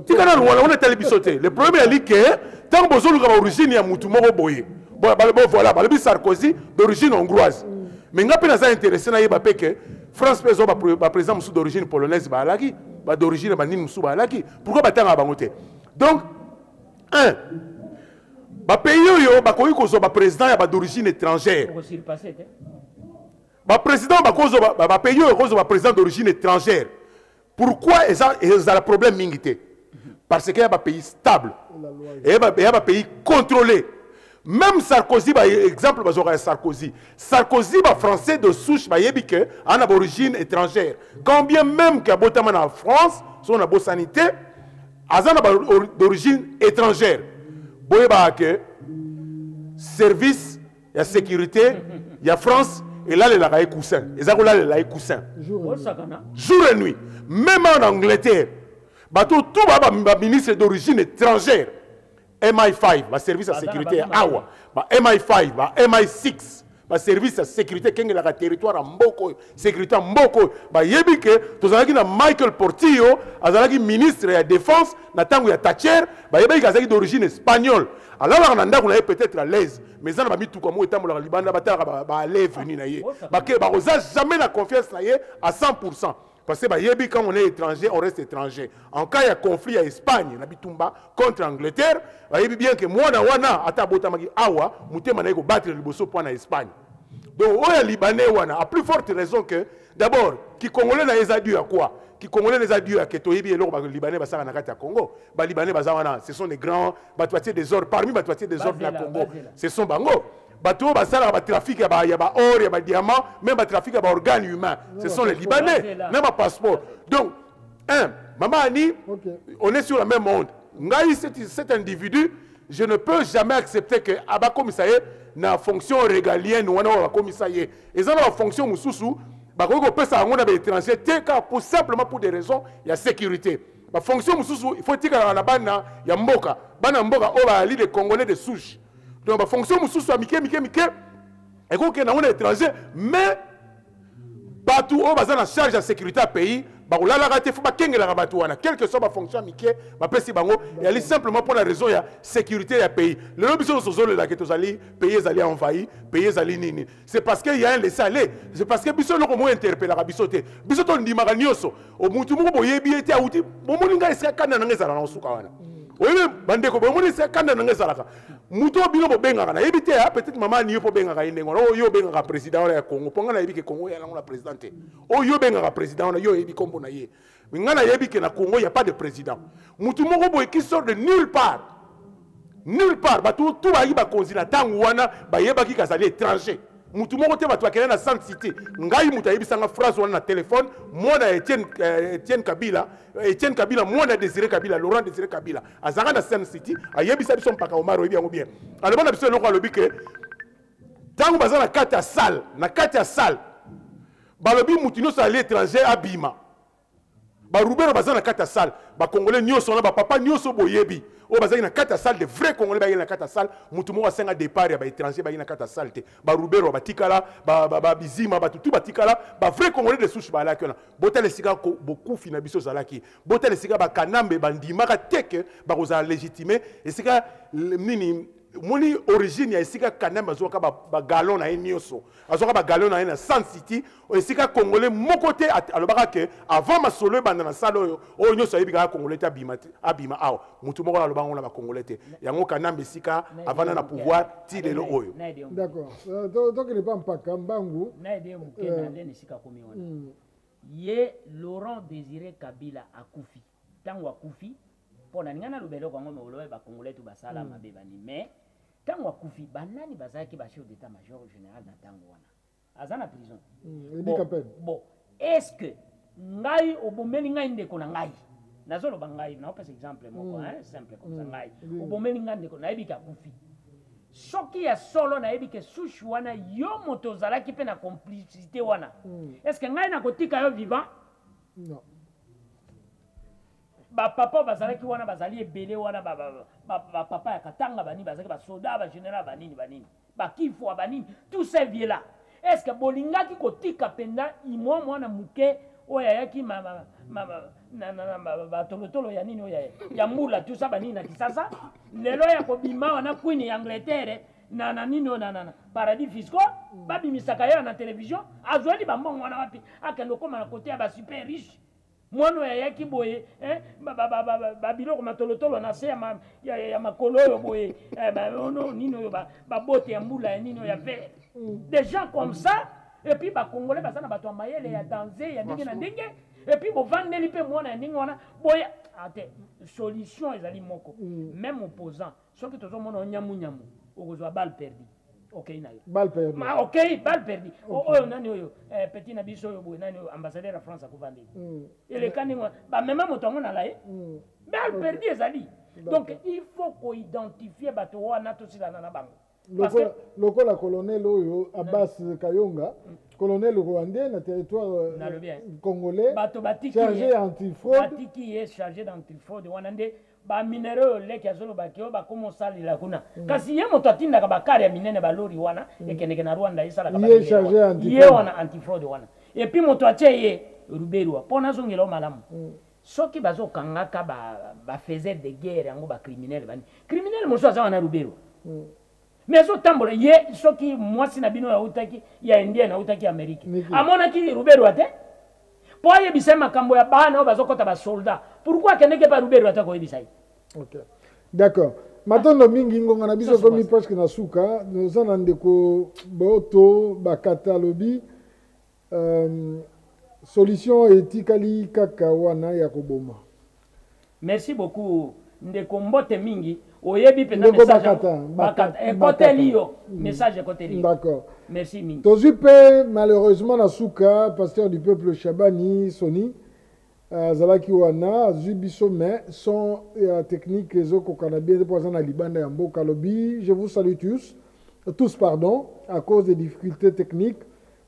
Speaker 3: Tikana on est allé bisoter. Le problème est que tant que bozolu ka origine ya mutu moko boye. Voilà, balobi Sarkozy d'origine hongroise. Mais nga pe na za intéressé na yeba pe que France peso ba président musu d'origine polonaise ba alaki, ba d'origine ba nini musu ba alaki. Pourquoi ba tanga bango te? Donc 1 ba pays yo ba koyi ko zo ba président ya ba d'origine étrangère. Ba président ba kozo ba pays yo ko zo ba président d'origine étrangère. Pourquoi ils ont un problème mingité? Parce qu'il y a un pays stable. Et il y a un pays contrôlé. Même Sarkozy, par exemple, Sarkozy, français de souche, il y a une origine étrangère. Quand bien même qu'il y a en France, son abo sanité, il y a d'origine étrangère. Il y a service, il y a sécurité, il y a France, et là, il y a les coussins. Les coussins. Jour et nuit. Même en Angleterre, tout le ministre d'origine étrangère, MI5, le service de sécurité, Awa, MI5, MI6, le service de sécurité, qui est le territoire en Mboko, sécurité en Mboko, il y a Michael Portillo, le ministre de la Défense, il y a Thatcher, il y a d'origine espagnole. Alors, on a peut-être à l'aise, mais on a mis tout comme étant le Liban, on aller venir. On n'a jamais la confiance à 100%. Parce que quand on est étranger, on reste étranger. En cas il y a conflit à Espagne, contre l'Angleterre, bien que moi, je battre le point à Espagne. Donc, les Libanais, à plus forte raison que, d'abord, qui Congolais n'a dû à quoi? Qui Congolais les a dû à Ketoïbi et les Libanais, Congo. Les Libanais, ce sont des grands bâtoitiers des ordres, parmi les bâtoitiers des ordres de la Congo. Ce sont Bango. Bateau, trafic, il y a or, il y a diamant, même trafic, il y a organes humains. Ce sont les Libanais, même un passeport. Donc, Maman Annie, on est sur le même monde. Cet individu, je ne peux jamais accepter que Abako Misaye n'a fonction régalienne ou un commissaire. Ils ont une fonction Moussoussou, on peut s'arranger avec l'étranger, simplement pour des raisons, il y a sécurité. La fonction Moussoussou, il faut dire qu'il y a Mboka. Mboka, on va les Congolais de souche. Donc, la fonction Moussoussou, et qu'on est un étranger, mais partout où on a la charge de sécurité à pays, quelle que soit ma fonction amicale, il y a simplement pour la raison de la sécurité du pays. Le lobby sur les pays sont envahis, pays sont nini. C'est parce qu'il y a un laisser-aller. C'est parce que Bissot nous interpelle la Bissoté. Bissot on dit Maranioso. Au Moutoumou, Boyebi était à Outi. Momoninga est-ce qu'il y a un laisser-aller en Soukawana? Oui, bandeko, bon, c'est quand on est là. Mouto bino bo benga na ebité peut-être maman ni po benga ka indengo yo benga président ya Congo ponga na yebi ke Congo ya la présidente o yo benga président na yo yebi kombo na ye mais ngana yebi ke na Congo il y a pas de président mutu moko boy qui sort de nulle part nulle part bato tout ba yiba konzina tangu wana ba yeba ki kazali étranger mutu moko te bato akena na San City ngai mutu ayebisanga phrase wana na téléphone mwana Etienne Kabila mwana Désiré Kabila Laurent Désiré Kabila azanga na San City ayebisa biso mpaka Omar oyebi yango bien alobana biso eloko alobi ke tangu baza na kati ya salle balobi mutu nyonso ali étranger abima barubero baza na kati ya salle bakongolais nyonso na bapapa nyonso boyebi oyo bazali na kati ya salle de vrai congolais bayeli na kati ya salle mutu moko asenga départ ya baétranger bayeli na kati ya salle te barubero batikala babizima batutu batikala bavrai congolais de souche balaki wana botala esika bokufi na biso ozalaki botala esika bakanambe bandimaka teke bakozala légitime esika nini moni origine ya esika kanambe azwaka bagalon na ye nyonso azwaka bagalon na ye na San City esika congolais moko te alobaka ke avant masolo ebanda na sale oyo nyonso ayebi kaka congolais te abima awa mutu moko aloba ngo na bacongolais te yango kanambe esika avanda na pouvoir ti lelo oyo
Speaker 1: d'accord tokende pa mpaka mbangu
Speaker 4: nayebi moke na ndeni esika komi wana ye Laurent Désiré Kabila akufi ntango akufi mpo na ninga naloba eloko yango meolobe bacongolais tu basala mabe bani mais ntango akufi banani bazalaki bachef d'état major général na ntango wana aza na prison bon est-ce que ngai obomeli ngai ndeko na ngai nazoloba ngai naopesa exemple moko simple comme ça ngai obomeli ngai ndeko nayebi ke akufi soki ya solo nayebi ke sushi wana yo moto ozalaki mpe na complicité wana est-ce que ngai nakotika yo vivant
Speaker 1: non
Speaker 4: bapapa bazalaki wana bazali ebele wana bapapa ya katanga banini bazalaki basoda bagénéral banini bakifwa banini tous ces vieux là est-ce que bolingaki kotika mpenza imwa mwana moke oyo ayaki batolotolo ya nini oyo ya mbula tout ça banini na kisasa lelo ya kobima wana queen ya Angleterre na nini oyo na paradis fiscaux babimisaka yo na télévision azweli bambongo wana wapi akende okoma na kote ya basuper riche mwana yayaki boye babiloko matolotolo na se ya makolo oyo boye nini oyo babote ya mbula ya nini oyo ya vert des gens comme ça et puis bacongolais baza na bato ya mayele ya danse ya ndenge na ndenge et puis bovandeli mpe mwana ya ndenge wana boye ate solution ezali moko même opposant soki tozomona onyamunyamu okozwa balle perdu okay na yo
Speaker 1: balle perdu
Speaker 4: okay balle perdu oyo nani oyo petit na biso oyo boye nani oyo ambassadeur ya France akuvandeli elekani ba même moto ngo na la ye balle perdu ezali donc il faut qu'on identifie bato wana to sila na bango
Speaker 1: lokola colonel oyo Abbas Kayonga colonel rwandais na territoire congolais chargé antifraude
Speaker 4: batiki est chargé d'antifraude wana nde ba minéraux leki azoloba kio ba komo salila kuna kasi ye moto atindaka bakari ya minene balori wana ekendeke na Rwanda isalaka ba ye wana antifraude wana et puis moto atie ye Ruberwa pona zongelo malamu soki bazokangaka ba faisait de guerre yango ba criminel bani criminel moso aza wana Ruberwa mais otambola ye soki mwasi na bino ya utaki ya India na utaki Amerika amonaki Ruberwa te po ayebisa makambo ya bana oyo bazokota basoldat pourquoi akendeke pa Ruberwa te koyebisa ye
Speaker 1: ok d'accord matondo mingi ngonga na biso komi presque na suka noza na ndeko boto bakata lobi solution etikali kaka wana ya koboma
Speaker 4: merci beaucoup ndeko mbote mingi oyebi pena message bakata ekoteli yo message ekoteli
Speaker 1: d'accord
Speaker 4: merci mingi
Speaker 1: tozwi pe malheureusement na suka pasteur du peuple Shabani Soni azalaki wana azwi biso mais son technique ezokokana bien po aza na libanda ya mboka lobi je vous salue tous pardon à cause des difficultés techniques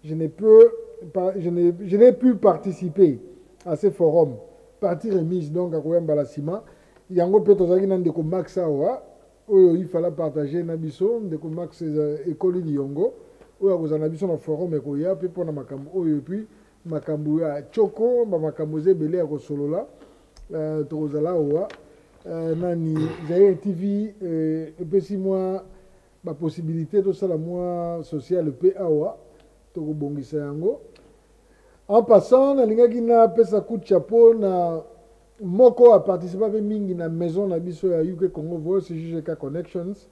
Speaker 1: je n'ai pu participer à ce forum partie remise donc à koyamba la ciment yango pe tozalaki na ndeko Max awa oyo il fallait partager na biso ndeko Max ekoli liongo oyo akozala na biso na forum ekoya pe mpona makambo oyo puis makambo ya choko makambo ezebele ya kosolola tokozala awa nani Zaire TV epesi mwa baposibilité tosala mwa social mpe awa tokobongisa yango en passant nalingaki napesa coup de chapeau na moko a participé pe mingi na maison na biso ya UK Congo Voice JGK Connections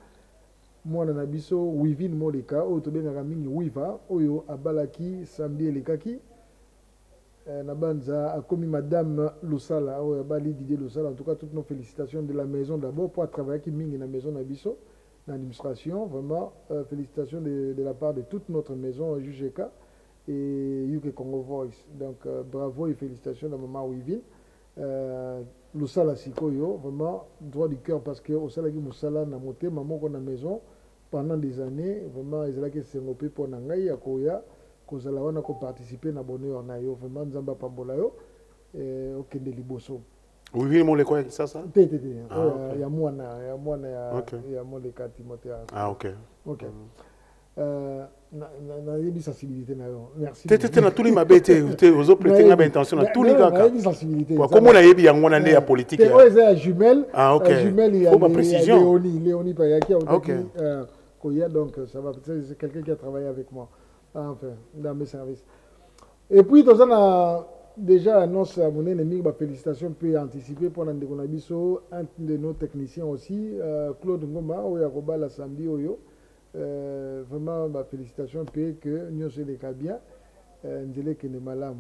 Speaker 1: mwana na biso Wivin Moleka oyo tobengaka mingi Wiva oyo abalaki samedi elekaki Nabanza a commis Madame Lusala, Didier Lusala. En tout cas, toutes nos félicitations de la maison d'abord pour travailler qui ming la maison d'Abisso, l'administration. Vraiment, félicitations de la part de toute notre maison JGK et UK Congo Voice. Donc, bravo et félicitations à maman Wivin. Lusala Sikoyo, vraiment, droit du cœur parce que au Salagi Moussala n'a monté maman qu'on a maison pendant des années. Vraiment, ils ont été s'engopés pour Nangaï à Koya. Kozala wana ko participer na bonheur na yo vraiment nzamba pambola yo okende liboso
Speaker 3: oui mon le quoi ça
Speaker 1: tete ya mwana ya mole Timothée
Speaker 3: OK
Speaker 1: na yebi sensibilité na yo merci
Speaker 3: tete na tuli mabete ozo prêter na intention na tuli kaka
Speaker 1: na yebi sensibilité
Speaker 3: kwa komo na yebi yango na ya politique
Speaker 1: ya oza jumelle
Speaker 3: jumelle il y a précision
Speaker 1: Léonie Payaki Koya donc ça va c'est quelqu'un qui a travaillé avec moi. Enfin, dans mes services. Et puis, dans a déjà annonce à mon ennemi, félicitations, peut anticiper pour un de nos techniciens aussi, Claude Ngoma, Oyakoba, la Sambi, Oyo. Vraiment, félicitations, peut que nous sommes les bien, Ndele Kenemalam.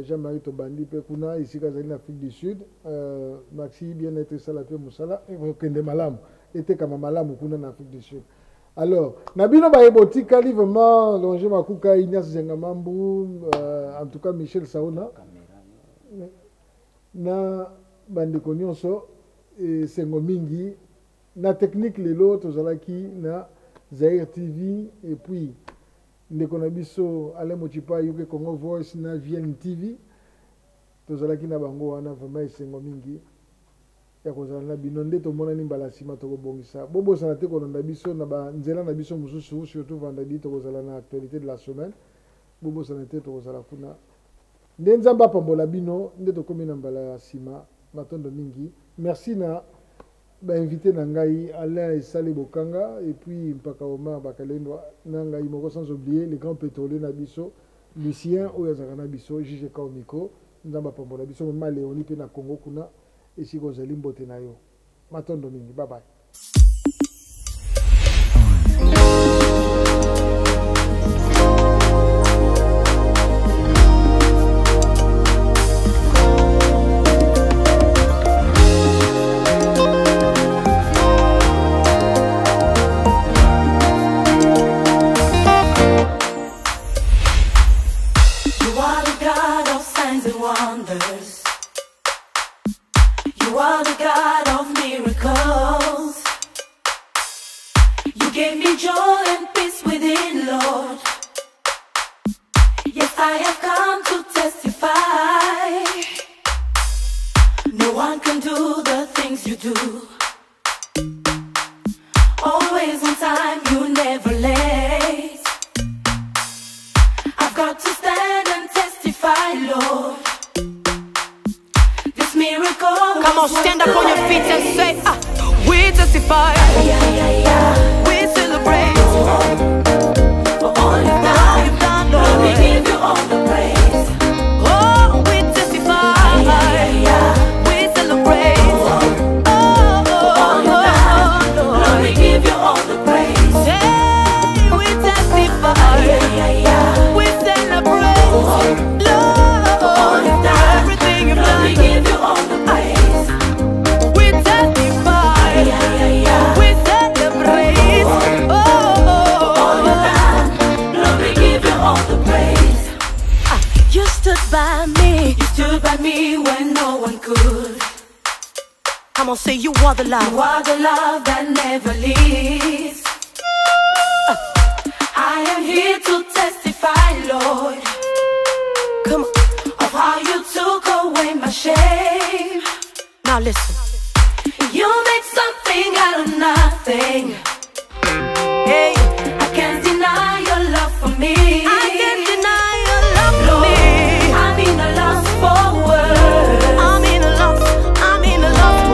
Speaker 1: Jean-Marie Tobandi, Pekuna, ici, Kazali, Afrique du Sud, Maxi, bien-être, Salapé, Moussala, et Kenemalam, était comme Malam, Mukuna, en Afrique du Sud. Alors, Nabino Baeboti, Kali vraiment, Longe Makuka, Ignace Zengamambu, en tout cas Michel Saona, na Bandeko Nyonso, et Sengo Mingi, na technique Lelo, Tozalaki, na Zaire TV, et puis Ndekonabiso, Alain Mochipa, Yuke Congo Voice, na VN TV, Tozalaki na Bango, wana vraiment Sengo Mingi. Ya kozala na binonde to mona ni mbala sima to bongisa bobo sana te kolonda biso na ba nzela na biso mususu surtout vendredi to kozala na actualité de la semaine bobo sana te to kozala kuna nzamba pambola bino nde to komi na mbala sima matondo mingi merci na ba invité na ngai Alain et Salé Bokanga et puis mpaka Omar Bakalendo na ngai moko sans oublier les grands pétroliers na biso Lucien oyazaka na biso JGK Omiko nzamba pambola biso mama Léonie pe na Congo kuna. Et si vous avez mbote na yo. Matondo mingi. Bye bye.
Speaker 5: You are the God of signs and wonders. You are the God of miracles. You gave me joy and peace within, Lord. Yes, I have come to testify. No one can do the things you do. Always on time, you never late. I've got to stand and testify, Lord. Miracle.
Speaker 6: Come on, stand up on your feet and say, we testify, we celebrate
Speaker 5: for all you've done, Lord. We give you all the praise.
Speaker 6: Oh, we testify, we celebrate
Speaker 5: for all you've done, Lord. We give you all the praise.
Speaker 6: Hey, we testify, we celebrate, Lord,
Speaker 5: for all you've done,
Speaker 6: everything you've done.
Speaker 5: We give you all the praise.
Speaker 6: We testify, we celebrate,
Speaker 5: all you've done, Lord, we give you all the praise.
Speaker 6: You stood by me.
Speaker 5: You stood by me when no one could.
Speaker 6: Come on, say you are the love.
Speaker 5: You are the love that never leaves. I am here to testify, Lord.
Speaker 6: Come on.
Speaker 5: Of how you took away my shame.
Speaker 6: Now listen.
Speaker 5: You made something out of nothing.
Speaker 6: Hey,
Speaker 5: I can't deny your love for me.
Speaker 6: I can't deny your love for
Speaker 5: Lord,
Speaker 6: me.
Speaker 5: I'm in a loss for words.
Speaker 6: I'm in a love for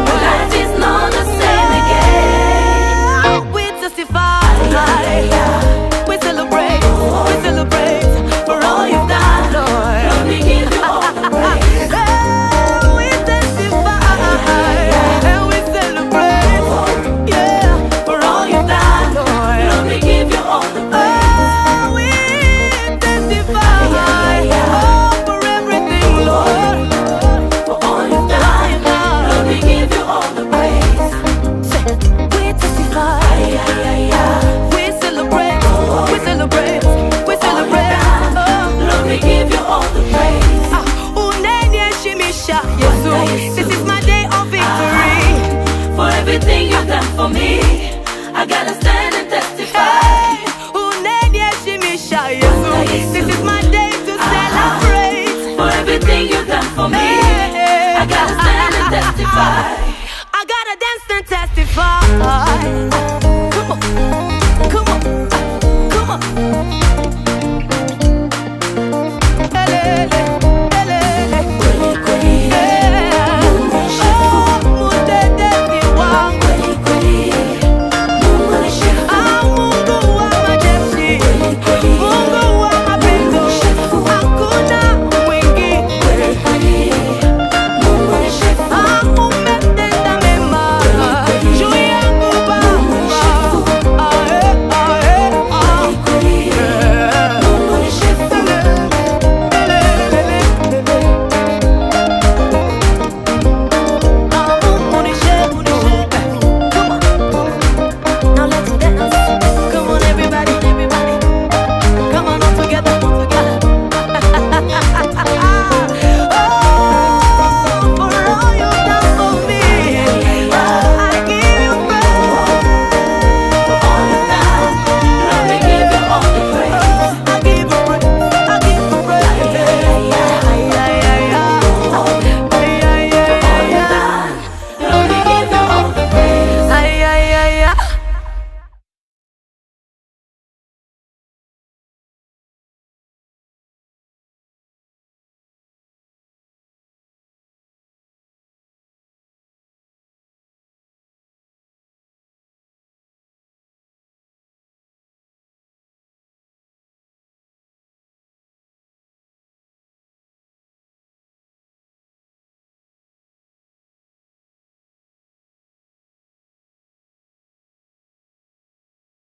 Speaker 5: My life is not the same again.
Speaker 6: We testify, we celebrate for all you've done, Lord.
Speaker 5: Lord, we give you all the praise.
Speaker 6: We testify. Maisha Yesu. This is my day of victory.
Speaker 5: For everything you've done for me, I gotta stand